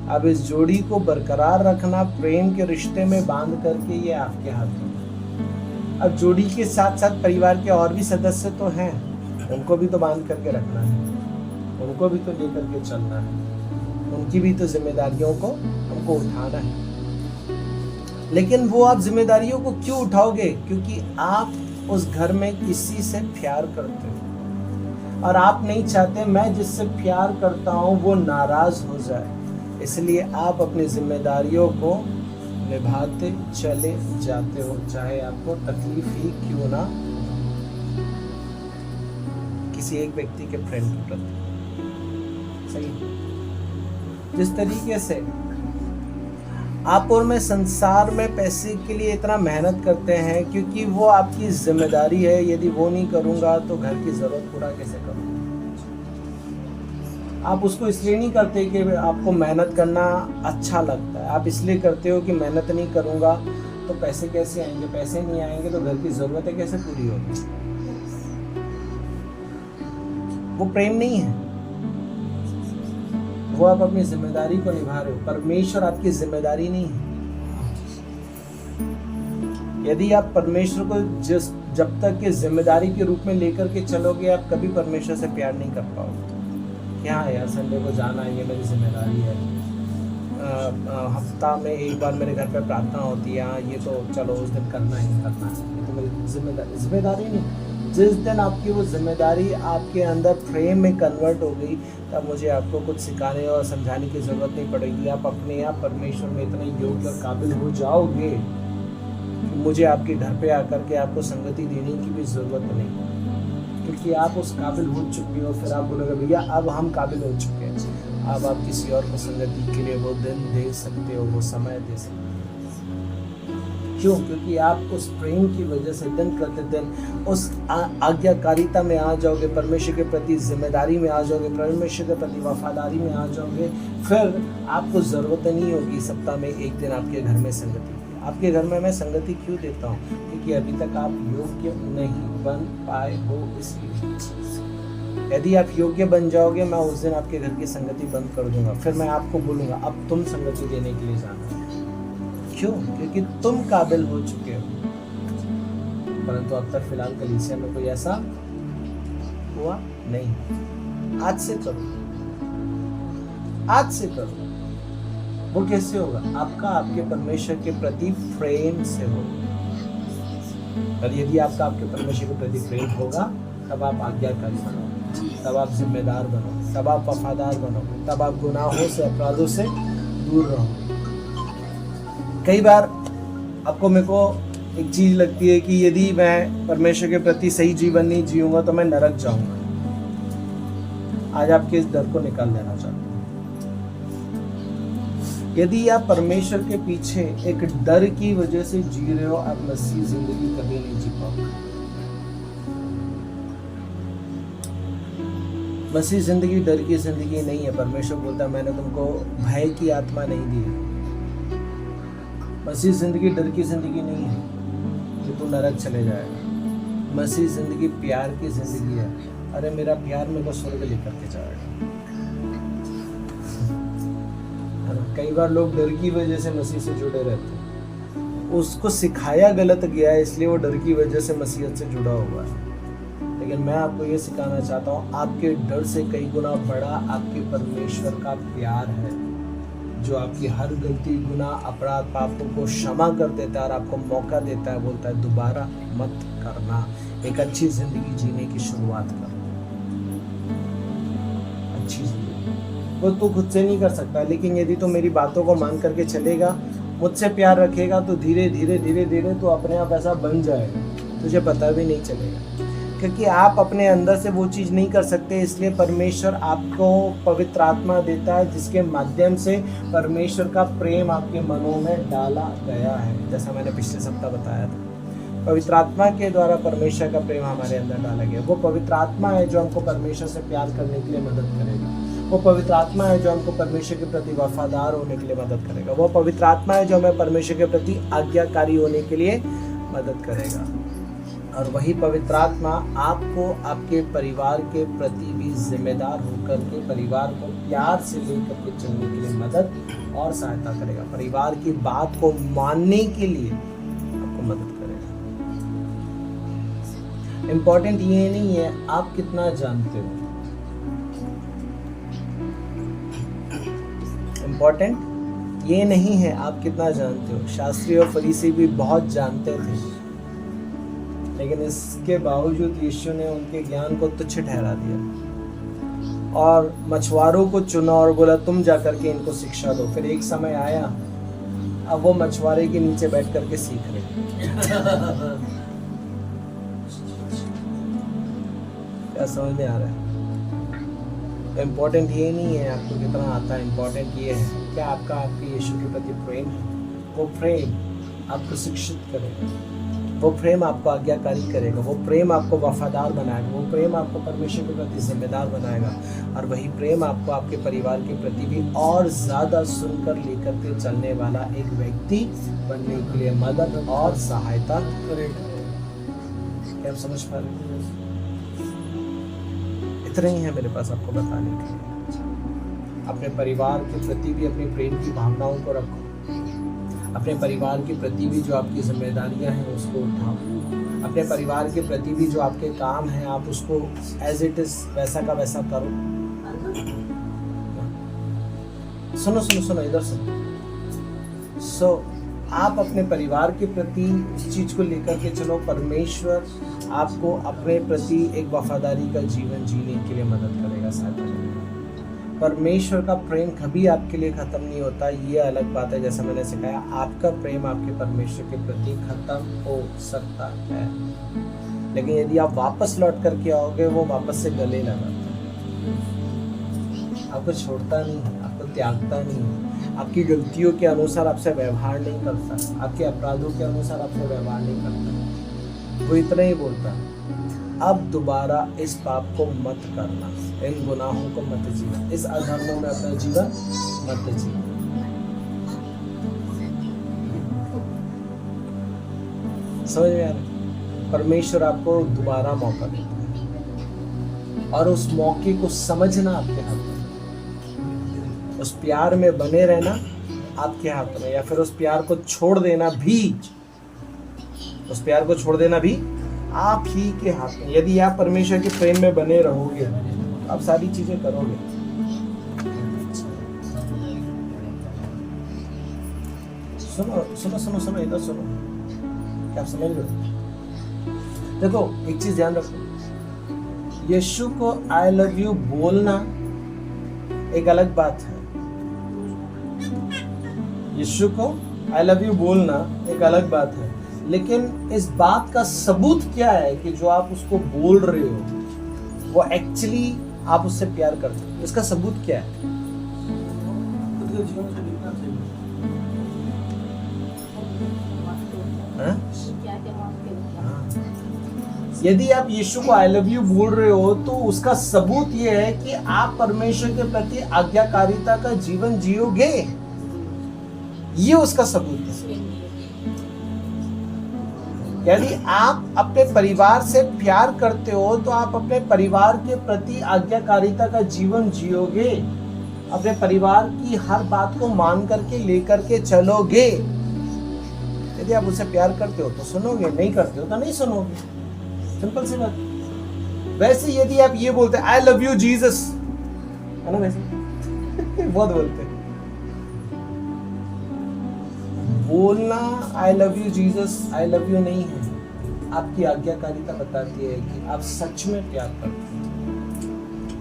अब इस जोड़ी को बरकरार रखना, प्रेम के रिश्ते में बांध करके, ये आपके हाथ में। अब जोड़ी के साथ साथ परिवार के और भी सदस्य तो हैं, उनको भी तो बांध करके रखना है, उनको भी तो लेकर के चलना है, उनकी भी तो जिम्मेदारियों को हमको उठाना है। लेकिन वो आप जिम्मेदारियों को क्यों उठाओगे? क्योंकि आप उस घर में किसी से प्यार करते हो और आप नहीं चाहते मैं जिससे प्यार करता हूं वो नाराज हो जाए। इसलिए आप अपनी जिम्मेदारियों को निभाते चले जाते हो, चाहे आपको तकलीफ ही क्यों ना किसी एक व्यक्ति के प्रेम के प्रति। सही। जिस तरीके से आप और मैं संसार में पैसे के लिए इतना मेहनत करते हैं क्योंकि वो आपकी जिम्मेदारी है, यदि वो नहीं करूंगा तो घर की जरूरत पूरा कैसे करूंगा। आप उसको इसलिए नहीं करते कि आपको मेहनत करना अच्छा लगता है, आप इसलिए करते हो कि मेहनत नहीं करूंगा तो पैसे कैसे आएंगे, पैसे नहीं आएंगे तो घर की जरूरतें कैसे पूरी होगी। वो प्रेम नहीं है, वो आप अपनी जिम्मेदारी को निभा रहे हो। परमेश्वर आपकी जिम्मेदारी नहीं है। यदि आप परमेश्वर को जब तक के जिम्मेदारी के रूप में लेकर के चलोगे, आप कभी परमेश्वर से प्यार नहीं कर पाओगे। क्या है यार, संडे को जाना है, ये मेरी जिम्मेदारी है, हफ्ता में एक बार मेरे घर पे प्रार्थना होती है, ये तो चलो उस दिन करना ही करना है, ये तो मेरी जिम्मेदारी नहीं। जिस दिन आपकी वो जिम्मेदारी आपके अंदर प्रेम में कन्वर्ट हो गई, तब मुझे आपको कुछ सिखाने और समझाने की ज़रूरत नहीं पड़ेगी। आप अपने आप परमेश्वर में इतने योग्य और काबिल हो जाओगे कि मुझे आपके घर पे आकर के आपको संगति देने की भी ज़रूरत नहीं, क्योंकि आप उस काबिल हो चुके हो। फिर आप बोलोगे भैया अब हम काबिल हो चुके हैं, अब आप किसी और को संगति के लिए वो दिन दे सकते हो, वो समय दे सकते हो। क्यों? क्योंकि आप उस प्रेम की वजह से दिन प्रतिदिन उस आज्ञाकारिता में आ जाओगे, परमेश्वर के प्रति जिम्मेदारी में आ जाओगे, परमेश्वर के प्रति वफादारी में आ जाओगे। फिर आपको ज़रूरत नहीं होगी सप्ताह में एक दिन आपके घर में संगति की। आपके घर में मैं संगति क्यों देता हूँ? क्योंकि अभी तक आप योग्य नहीं बन पाए हो, इसलिए। यदि आप योग्य बन जाओगे, मैं उस दिन आपके घर की संगति बंद कर दूंगा। फिर मैं आपको बोलूँगा अब तुम संगति देने के लिए जाना। क्यों? क्योंकि तुम काबिल हो चुके हो। परंतु अब तक फिलहाल कलीसिया में कोई ऐसा हुआ नहीं। आज से करो, आज से करो। वो कैसे होगा? आपका आपके परमेश्वर के प्रति प्रेम से होगा। और यदि आपका आपके परमेश्वर के प्रति प्रेम होगा, तब आप आज्ञाकारी बनो, तब आप जिम्मेदार बनो, तब आप वफादार बनो, तब आप गुनाहों से, अपराधों से दूर रहो। कई बार आपको मेरे को एक चीज़ लगती है कि यदि मैं परमेश्वर के प्रति सही जीवन नहीं जीऊँगा तो मैं नरक जाऊँगा। आज आपके इस डर को निकाल देना चाहता हूँ। यदि आप परमेश्वर के पीछे एक डर की वजह से जी रहे हो, आप मसीह जिंदगी कभी नहीं जी पाओगे। मसीह जिंदगी डर की जिंदगी नहीं है। परमेश्वर बोलता है मैंने तुमको भय की आत्मा नहीं दी है। मसीह जिंदगी डर की जिंदगी नहीं है कि तू नरक चले जाएगा। मसीह जिंदगी प्यार की जिंदगी है। अरे मेरा प्यार मेरे को स्वर्ग लेकर के जाएगा। कई बार लोग डर की वजह से मसीह से जुड़े रहते हैं। उसको सिखाया गलत गया है, इसलिए वो डर की वजह से मसीहत से जुड़ा हुआ है। लेकिन मैं आपको ये सिखाना चाहता हूँ, आपके डर से कई गुना बड़ा आपके परमेश्वर का प्यार है, जो आपकी हर गलती, गुनाह, अपराध, पापों को क्षमा कर देता है और आपको मौका देता है। बोलता है दोबारा मत करना, एक अच्छी जिंदगी जीने की शुरुआत करो। अच्छी जिंदगी वो तू खुद से नहीं कर सकता, लेकिन यदि तू मेरी बातों को मान करके चलेगा, मुझसे प्यार रखेगा, तो धीरे धीरे धीरे धीरे तो अपने आप ऐसा बन जाएगा, तुझे पता भी नहीं चलेगा। क्योंकि आप अपने अंदर से वो चीज़ नहीं कर सकते, इसलिए परमेश्वर आपको पवित्र आत्मा देता है, जिसके माध्यम से परमेश्वर का प्रेम आपके मनों में डाला गया है। जैसा मैंने पिछले सप्ताह बताया था, पवित्र आत्मा के द्वारा परमेश्वर का प्रेम हमारे अंदर डाला गया। वो पवित्र आत्मा है जो हमको परमेश्वर से प्यार करने के लिए मदद करेगा। वो पवित्र आत्मा है जो हमको परमेश्वर के प्रति वफादार होने के लिए मदद करेगा। वो पवित्र आत्मा है जो हमें परमेश्वर के प्रति आज्ञाकारी होने के लिए मदद करेगा। और वही पवित्र आत्मा आपको आपके परिवार के प्रति भी जिम्मेदार होकर के परिवार को प्यार से लेकर के चलने के लिए मदद और सहायता करेगा। परिवार की बात को मानने के लिए आपको मदद करेगा। इम्पोर्टेंट ये नहीं है आप कितना जानते हो, इम्पोर्टेंट ये नहीं है आप कितना जानते हो। शास्त्री और फरीसी भी बहुत जानते थे, लेकिन इसके बावजूद यीशु ने उनके ज्ञान को तुच्छ ठहरा दिया और मछुआरों को चुना और बोला तुम जाकर के इनको शिक्षा दो। फिर एक समय आया, अब वो मछुआरे के नीचे बैठ करके सीख रहे। क्या समझ में आ रहा है? इम्पोर्टेंट ये नहीं है आपको कितना आता है, इम्पोर्टेंट ये है क्या आपका आपके यीशु के प्रति प्रेम है। वो प्रेम आपको शिक्षित करेगा, वो प्रेम आपको आज्ञाकारी करेगा, वो प्रेम आपको वफादार बनाएगा, वो प्रेम आपको परमेश्वर के प्रति जिम्मेदार बनाएगा। और वही प्रेम आपको आपके परिवार के प्रति भी और ज़्यादा सुनकर लेकर के चलने वाला एक व्यक्ति बनने के लिए मदद और सहायता करेगा। क्या आप समझ पा रहे हैं? इतना ही है मेरे पास आपको बताने के लिए। अपने परिवार के प्रति भी अपनी प्रेम की भावनाओं को रखो। अपने परिवार के प्रति भी जो आपकी जिम्मेदारियां हैं उसको उठाओ। अपने परिवार के प्रति भी जो आपके काम हैं आप उसको एज इट इज वैसा का वैसा करो। सुनो सुनो सुनो इधर सुनो। आप अपने परिवार के प्रति इस चीज को लेकर के चलो। परमेश्वर आपको अपने प्रति एक वफादारी का जीवन जीने के लिए मदद करेगा, सहायता करेगा। परमेश्वर का प्रेम कभी आपके लिए खत्म नहीं होता, ये अलग बात है। जैसा मैंने सिखाया, आपका प्रेम आपके परमेश्वर के प्रति खत्म हो सकता है, लेकिन यदि आप वापस लौट करके आओगे वो वापस से गले लगाता है। आपको छोड़ता नहीं है, आपको त्यागता नहीं है, आपकी गलतियों के अनुसार आपसे व्यवहार नहीं करता, आपके अपराधों के अनुसार आपसे व्यवहार नहीं करता। वो इतना ही बोलता, अब दोबारा इस पाप को मत करना, इन गुनाहों को मत जीना, इस अधर्मों में अपना जीवन मत जीना। समझ में आ रहा है? परमेश्वर आपको दोबारा मौका देता है और उस मौके को समझना आपके हाथ में, उस प्यार में बने रहना आपके हाथ में, या फिर उस प्यार को छोड़ देना भी, उस प्यार को छोड़ देना भी आप ही के हाथ में। यदि आप परमेश्वर के प्रेम में बने रहोगे तो आप सारी चीजें करोगे। सुनो सुनो सुनो सुनो, इधर सुनो, क्या आप समझ रहे हो? देखो एक चीज ध्यान रखो, यीशु को आई लव यू बोलना एक अलग बात है, यीशु को आई लव यू बोलना एक अलग बात है, लेकिन इस बात का सबूत क्या है कि जो आप उसको बोल रहे हो वो एक्चुअली आप उससे प्यार करते हो? इसका सबूत क्या है? यदि आप यीशु को आई लव यू बोल रहे हो तो उसका सबूत यह है कि आप परमेश्वर के प्रति आज्ञाकारिता का जीवन जियोगे, ये उसका सबूत है। यदि आप अपने परिवार से प्यार करते हो तो आप अपने परिवार के प्रति आज्ञाकारिता का जीवन जियोगे, अपने परिवार की हर बात को मान करके लेकर के चलोगे। यदि आप उससे प्यार करते हो तो सुनोगे, नहीं करते हो तो नहीं सुनोगे, सिंपल सी बात। वैसे यदि आप ये बोलते आई लव यू जीसस, है ना, वैसे बहुत बोलते हैं, बोलना I love you Jesus I love you नहीं है, आपकी आज्ञाकारिता बताती है कि आप सच में प्यार करते हैं।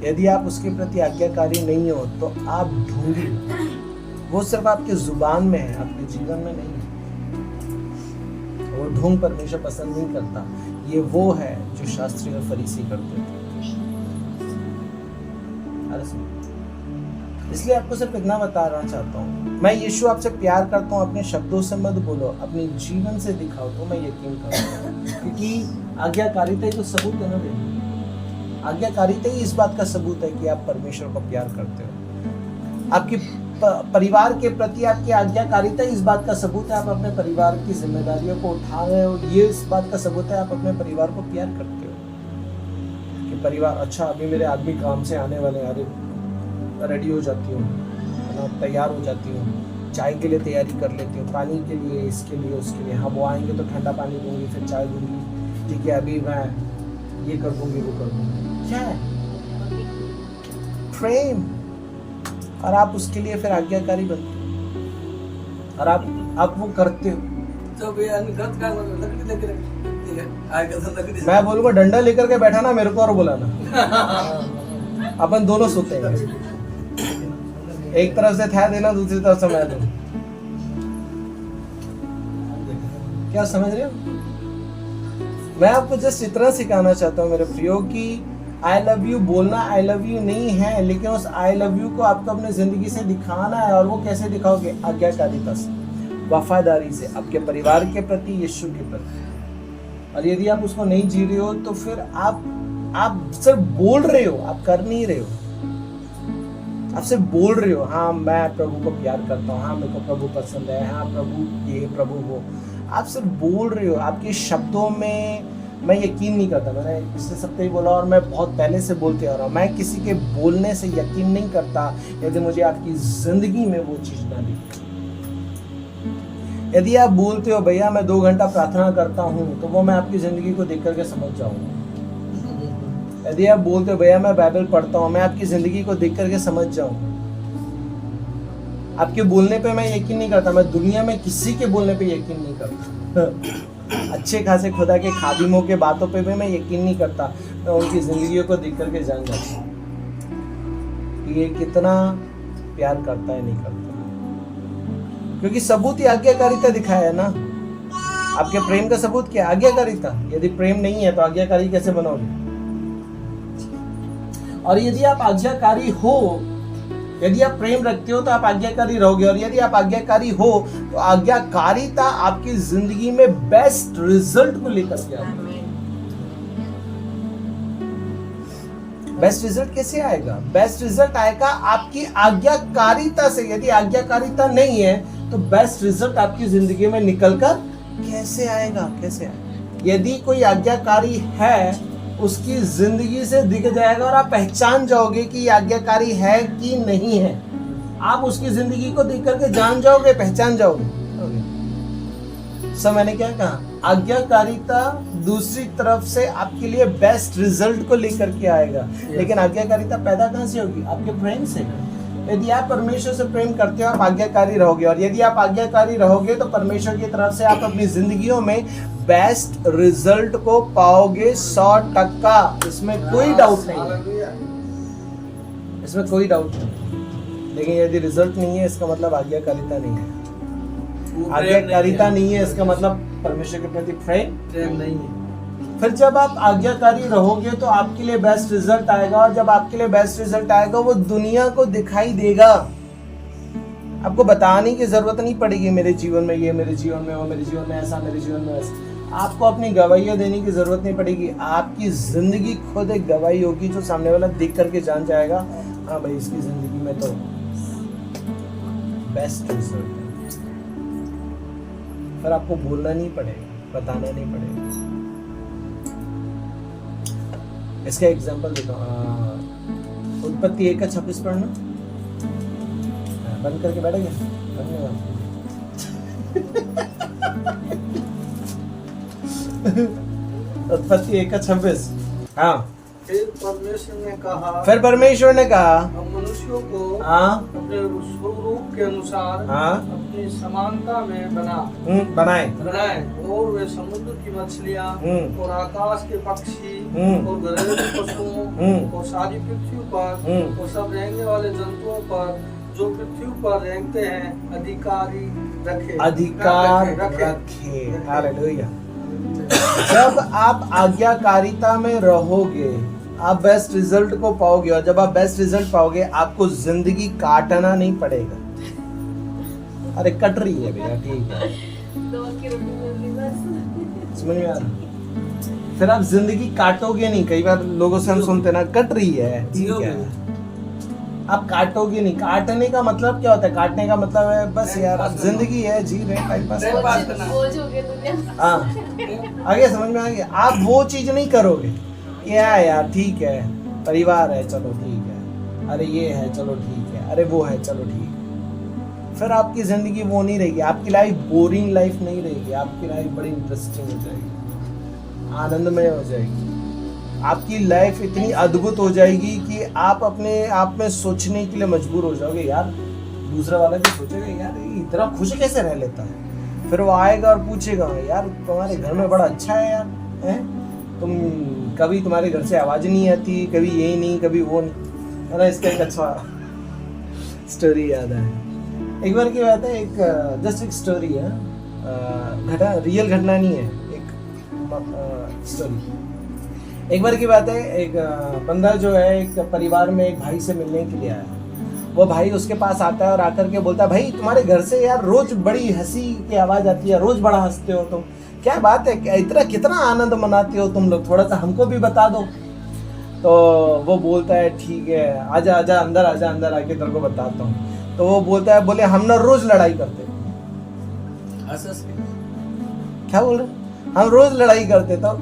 यदि आप उसके प्रति आज्ञाकारी नहीं हो तो आप ढोंगी, वो सिर्फ आपके जुबान में है, आपके जीवन में नहीं है। वो ढोंग परमेश्वर पसंद नहीं करता, ये वो है जो शास्त्री और फरीसी करते थे। इसलिए आपको सिर्फ इतना बताना चाहता हूँ, मैं यीशु आपसे प्यार करता हूँ, अपने शब्दों से मत बोलो, अपने जीवन से दिखाओ तो मैं यकीन करूँगा, क्योंकि आज्ञाकारिता ही तो सबूत है ना। आज्ञाकारिता ही इस बात का सबूत है कि आप परमेश्वर को प्यार करते हो। आपकी परिवार के प्रति आपकी आज्ञाकारिता इस बात का सबूत है आप अपने परिवार की जिम्मेदारियों को उठा रहे हो, ये इस बात का सबूत है आप अपने परिवार को प्यार करते हो। कि परिवार, अच्छा अभी मेरे आदमी काम से आने वाले, अरे रेडी हो जाती हूँ, तैयार हो जाती हूँ, चाय के लिए तैयारी कर लेती हूँ, पानी के लिए, इसके लिए, उसके लिए, हाँ वो आएंगे तो ठंडा पानी दूंगी, फिर चाय दूंगी, ठीक है अभी मैं ये कर दूंगी, वो कर दूंगी। क्या है? प्रेम। और आप उसके लिए फिर आज्ञाकारी बनते हो और आप वो करते हो। मैं बोलूँगा डंडा लेकर के बैठा ना मेरे को और बुलाना, अपन दोनों सोते हैं, एक तरफ से था देना, दूसरी तरफ से मैं दूं। क्या समझ रहे हो? मैं आपको जस्ट इतना सिखाना चाहता हूँ मेरे प्रियो की आई लव यू बोलना आई लव यू नहीं है, लेकिन उस आई लव यू को आपको अपने जिंदगी से दिखाना है। और वो कैसे दिखाओगे? आज्ञाकारिता से, वफादारी से, आपके परिवार के प्रति, यीशु के प्रति। और यदि आप उसको नहीं जी रहे हो तो फिर आप सिर्फ बोल रहे हो, आप कर नहीं रहे हो। आप सिर्फ बोल रहे हो, हाँ मैं प्रभु को प्यार करता हूँ, हाँ मेरे को प्रभु पसंद है, हाँ प्रभु ये प्रभु वो। आप सिर्फ बोल रहे हो, आपके शब्दों में मैं यकीन नहीं करता। मैंने पिछले सप्ताह ही बोला और मैं बहुत पहले से बोलते आ रहा हूँ, मैं किसी के बोलने से यकीन नहीं करता यदि मुझे आपकी जिंदगी में वो चीज ना दिखे। यदि आप बोलते हो भैया मैं 2 घंटा प्रार्थना करता हूँ, तो वो मैं आपकी जिंदगी को देख करके समझ जाऊंगा। यदि आप बोलते हो भैया मैं बाइबल पढ़ता हूँ, मैं आपकी जिंदगी को देख करके समझ जाऊंगा। आपके बोलने पे मैं यकीन नहीं करता, मैं दुनिया में किसी के बोलने पे यकीन नहीं करता। अच्छे खासे खुदा के खादिमों के बातों पे भी मैं यकीन नहीं करता, मैं उनकी जिंदगियों को देख करके जान जाता हूँ कि ये कितना प्यार करता है, नहीं करता। क्योंकि सबूत ही आज्ञाकारिता दिखाया है ना। आपके प्रेम का सबूत क्या? आज्ञाकारिता। यदि प्रेम नहीं है तो आज्ञाकारी कैसे बनोगे? और यदि आप आज्ञाकारी हो यदि आप प्रेम रखते हो तो आप आज्ञाकारी रहोगे, और यदि आप आज्ञाकारी हो तो आज्ञाकारिता आपकी जिंदगी में बेस्ट रिजल्ट को लेकर के आएगा। बेस्ट रिजल्ट कैसे आएगा? बेस्ट रिजल्ट आएगा आपकी आज्ञाकारिता से। यदि आज्ञाकारिता नहीं है तो बेस्ट रिजल्ट आपकी जिंदगी में निकलकर कैसे आएगा? कैसे आएगा? यदि कोई आज्ञाकारी है उसकी जिंदगी से दिख जाएगा और आप पहचान जाओगे कि ये आज्ञाकारी है कि नहीं है। आप उसकी जिंदगी को देख करके जान जाओगे, पहचान जाओगे। सो मैंने क्या कहा? आज्ञाकारिता दूसरी तरफ से आपके लिए बेस्ट रिजल्ट को लेकर के आएगा। लेकिन आज्ञाकारिता पैदा कहां से होगी? आपके प्रेम से। यदि आप परमेश्वर से प्रेम करते हो आप आज्ञाकारी रहोगे, और यदि आप आज्ञाकारी रहोगे तो परमेश्वर की तरफ से आप अपनी जिंदगियों में बेस्ट रिजल्ट को पाओगे 100%। इसमें कोई डाउट नहीं है, इसमें कोई डाउट नहीं। लेकिन यदि रिजल्ट नहीं है इसका मतलब आज्ञाकारिता नहीं है। आज्ञाकारिता नहीं है इसका मतलब परमेश्वर के प्रति प्रेम नहीं है। फिर जब आप आज्ञाकारी रहोगे तो आपके लिए बेस्ट रिजल्ट आएगा, और जब आपके लिए बेस्ट रिजल्ट आएगा वो दुनिया को दिखाई देगा। आपको बताने की जरूरत नहीं पड़ेगी मेरे जीवन में ये, मेरे जीवन में वो, मेरे जीवन में ऐसा, मेरे जीवन में वैसा। आपको अपनी गवाहियां देने की जरूरत नहीं पड़ेगी। आपकी जिंदगी खुद एक गवाही होगी जो सामने वाला देख करके जान जाएगा, हाँ भाई इसकी जिंदगी में तो बेस्ट रिजल्ट है। फिर आपको बोलना नहीं पड़ेगा, बताना नहीं पड़ेगा। इसका एग्जांपल देता हूँ। उत्पत्ति 1:26 पढ़ना। बंद करके बैठेंगे। उत्पत्ति 1:26। हाँ। फिर परमेश्वर ने कहा मनुष्यों को अपने स्वरूप के अनुसार अपनी समानता में बनाए, और वे समुद्र की मछलियाँ और आकाश के पक्षी और घरेलू पशुओं और सारी पृथ्वी पर और सब रेंगने वाले जंतुओं पर जो पृथ्वी पर रेंगते हैं अधिकार रखे। हालेलुया। जब आप आज्ञाकारिता में रहोगे आप बेस्ट रिजल्ट को पाओगे, और जब आप बेस्ट रिजल्ट पाओगे आपको जिंदगी काटना नहीं पड़ेगा। अरे कट रही है भैया, ठीक है, समझ में आ रहा? फिर आप जिंदगी काटोगे नहीं। कई बार लोगों से हम सुनते ना कट रही है, ठीक है, आप काटोगे नहीं। काटने का मतलब क्या होता है? काटने का मतलब है बस यार अब जिंदगी है, जी रहे टाइम पास। हाँ, आगे समझ में आ गया। आप वो चीज नहीं करोगे यार ठीक है, परिवार है चलो ठीक है, अरे ये है चलो ठीक है, अरे वो है चलो ठीक है। फिर आपकी जिंदगी वो नहीं रहेगी। आपकी लाइफ बोरिंग लाइफ नहीं रहेगी, आपकी लाइफ बड़ी इंटरेस्टिंग हो जाएगी, आनंदमय हो जाएगी। आपकी लाइफ इतनी अद्भुत हो जाएगी कि आप अपने आप में सोचने के लिए मजबूर हो जाओगे। यार दूसरा वाला भी सोचेगा यार इतना खुश कैसे रह लेता है। फिर वो आएगा और पूछेगा यार तुम्हारे घर में बड़ा अच्छा है यार, है तुम कभी तुम्हारे घर से आवाज नहीं आती, कभी ये नहीं कभी वो नहीं, है ना। इसका एक अच्छा स्टोरी याद है। एक बार की बात है, एक जस्ट एक स्टोरी है, रियल घटना नहीं है, एक स्टोरी। एक बार की बात है, एक बंदा जो है एक परिवार में एक भाई से मिलने के लिए आया। वो भाई उसके पास आता है और आकर के बोलता है भाई तुम्हारे घर से यार रोज बड़ी हंसी की आवाज आती है, रोज बड़ा हंसते हो तुम, क्या बात है, इतना कितना आनंद मनाते हो तुम लोग, थोड़ा सा हमको भी बता दो। तो वो बोलता है ठीक है आजा आजा अंदर आजा, अंदर आके तेरे को बताता हूँ। तो वो बोलता है बोले हम ना रोज लड़ाई करते। क्या बोल रहे? हम रोज लड़ाई करते। तो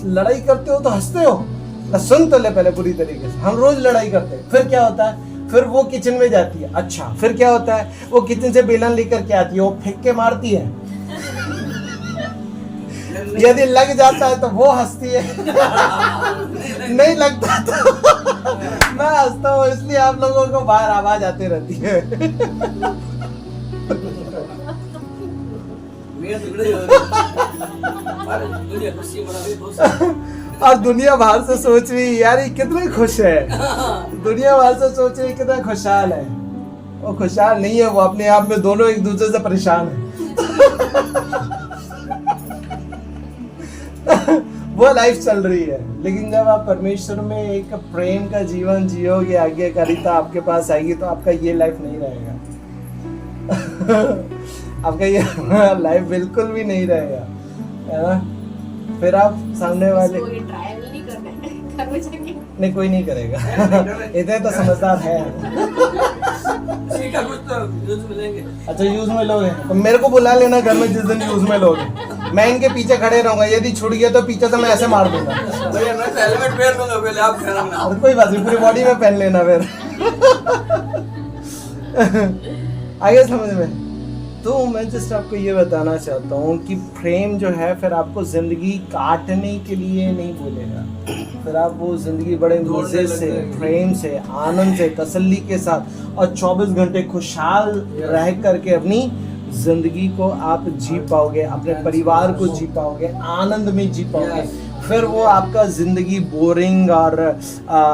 लड़ाई करते हो तो हंसते हो? सुन तो ले पहले पूरी तरीके से। हम रोज लड़ाई करते हैं। फिर क्या होता है? फिर वो किचन में जाती है। अच्छा फिर क्या होता है? वो किचन से बेलन लेकर के आती है, वो फेंक के मारती है। यदि लग जाता है तो वो हंसती है, नहीं लगता तो मैं हंसता हूँ। इसलिए आप लोगों को बाहर आवाज आती रहती है। और दुनिया बाहर से सोच रही यार ये कितने खुश है, दुनिया बाहर से सोच रही कितना खुशहाल है। वो खुशहाल नहीं है, वो अपने आप में दोनों एक दूसरे से परेशान है। वो लाइफ चल रही है। लेकिन जब आप परमेश्वर में एक प्रेम का जीवन जियोगे, आज्ञाकारिता आपके पास आएगी, तो आपका ये लाइफ नहीं रहेगा। आपका ये लाइफ बिल्कुल भी नहीं रहेगा, है ना। फिर आप सामने वाले नहीं, कोई नहीं करेगा। इतने तो समझदार है। अच्छा, यूज में लोगे तो मेरे को बुला लेना घर में जिस दिन यूज में लोगे। मैं इनके पीछे खड़े रहूंगा, यदि छूट गया तो पीछे से मैं ऐसे मार दूंगा। हेलमेट पहन लूंगा पहले, आप और कोई बात नहीं, पूरी बॉडी में पहन लेना फिर। आगे समझ में। तो मैं जस्ट आपको ये बताना चाहता हूँ कि प्रेम जो है फिर आपको जिंदगी काटने के लिए नहीं बोलेगा। फिर आप वो जिंदगी बड़े मजे से, प्रेम से, आनंद से, तसल्ली के साथ और 24 घंटे खुशहाल रह करके अपनी जिंदगी को आप जी पाओगे, अपने परिवार को जी पाओगे, आनंद में जी पाओगे। फिर वो आपका जिंदगी बोरिंग और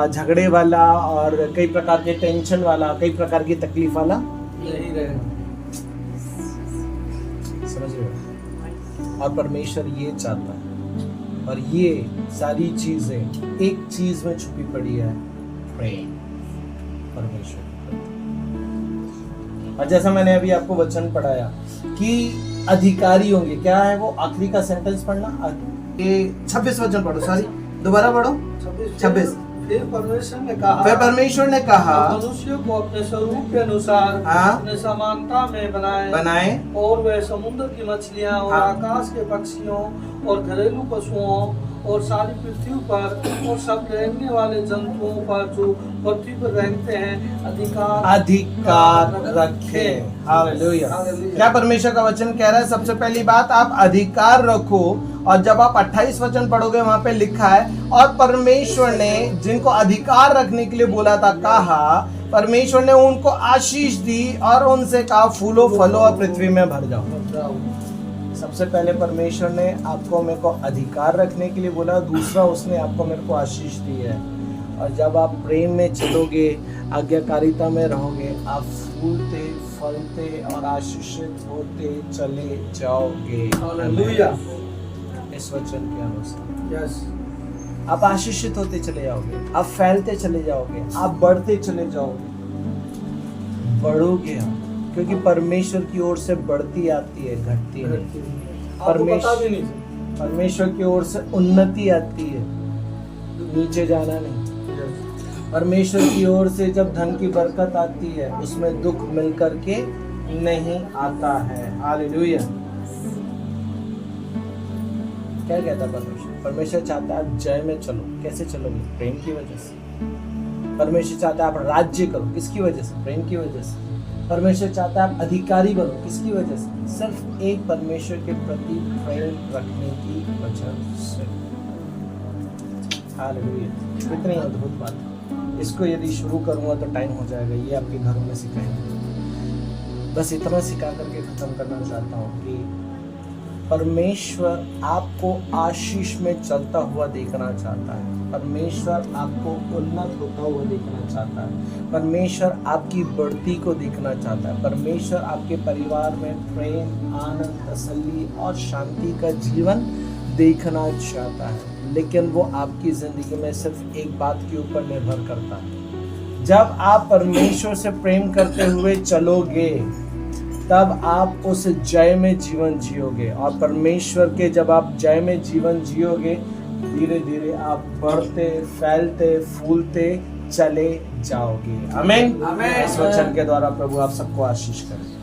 झगड़े वाला और कई प्रकार के टेंशन वाला, कई प्रकार की तकलीफ वाला नहीं रहेगा। समझ रहे हो। और परमेश्वर ये चाहता है, और ये सारी चीजें एक चीज में छुपी पड़ी है, प्रेम, परमेश्वर। और जैसा मैंने अभी आपको वचन पढ़ाया कि अधिकारी होंगे, क्या है वो आखिरी का सेंटेंस पढ़ना, ये 26 वचन पढ़ो, सॉरी दोबारा पढ़ो 26। फिर परमेश्वर ने कहा, मनुष्य को अपने स्वरूप के अनुसार अपने समानता में बनाए और वे समुद्र की मछलियां और आकाश के पक्षियों और घरेलू पशुओं और सारी पृथ्वी पर और सब रहने वाले जंतुओं पर जो पृथ्वी पर रहते हैं अधिकार रखे। हालेलुया। क्या परमेश्वर का वचन कह रहा है? सबसे पहली बात, आप अधिकार रखो। और जब आप 28 वचन पढ़ोगे वहां पे लिखा है, और परमेश्वर ने जिनको अधिकार रखने के लिए बोला था, कहा परमेश्वर ने उनको आशीष दी और उनसे कहा फूलो फलो और पृथ्वी में भर जाओ। सबसे पहले परमेश्वर ने आपको मेरे को अधिकार रखने के लिए बोला, दूसरा उसने आपको मेरे को आशीष दी है। और जब आप प्रेम में चलोगे, आज्ञाकारिता में रहोगे, आप फूलते फलते और आशीषित होते चले जाओगे। हालेलुया। इस वचन के अनुसार यस, आप आशीषित होते चले जाओगे, आप फैलते चले जाओगे, आप बढ़ते चले जाओगे, बढ़ोगे आप, क्योंकि परमेश्वर की ओर से बढ़ती आती है, घटती नहीं। परमेश्वर की ओर से उन्नति आती है, नीचे जाना नहीं। परमेश्वर की ओर से जब धन की बरकत आती है, उसमें दुख मिल करके नहीं आता है। हालेलुया। क्या कहता है परमेश्वर? परमेश्वर चाहता है आप जय में चलो। कैसे चलोगे? प्रेम की वजह से। परमेश्वर चाहता है आप राज्य करो। किसकी वजह से? प्रेम की वजह से। परमेश्वर चाहता है आप अधिकारी बनो। किसकी वजह से? सिर्फ एक परमेश्वर के प्रति प्रेम रखने की वजह से। हालेलुया। कितनी अद्भुत बात है। इसको यदि शुरू करूंगा तो टाइम हो जाएगा। ये आपके घरों में सिखाएंगे। बस इतना सिखा करके खत्म करना चाहता हूँ कि परमेश्वर आपको आशीष में चलता हुआ देखना चाहता है। परमेश्वर आपको उन्नत होता हुआ देखना चाहता है। परमेश्वर आपकी बढ़ती को देखना चाहता है। परमेश्वर आपके परिवार में प्रेम, आनंद, तसल्ली और शांति का जीवन देखना चाहता है। लेकिन वो आपकी जिंदगी में सिर्फ एक बात के ऊपर निर्भर करता है। जब आप परमेश्वर से प्रेम करते हुए चलोगे, तब आप उस जय में जीवन जियोगे। और परमेश्वर के जब आप जय में जीवन जियोगे, धीरे धीरे आप बढ़ते, फैलते, फूलते चले जाओगे। आमीन। इस वचन के द्वारा प्रभु आप सबको आशीष करे।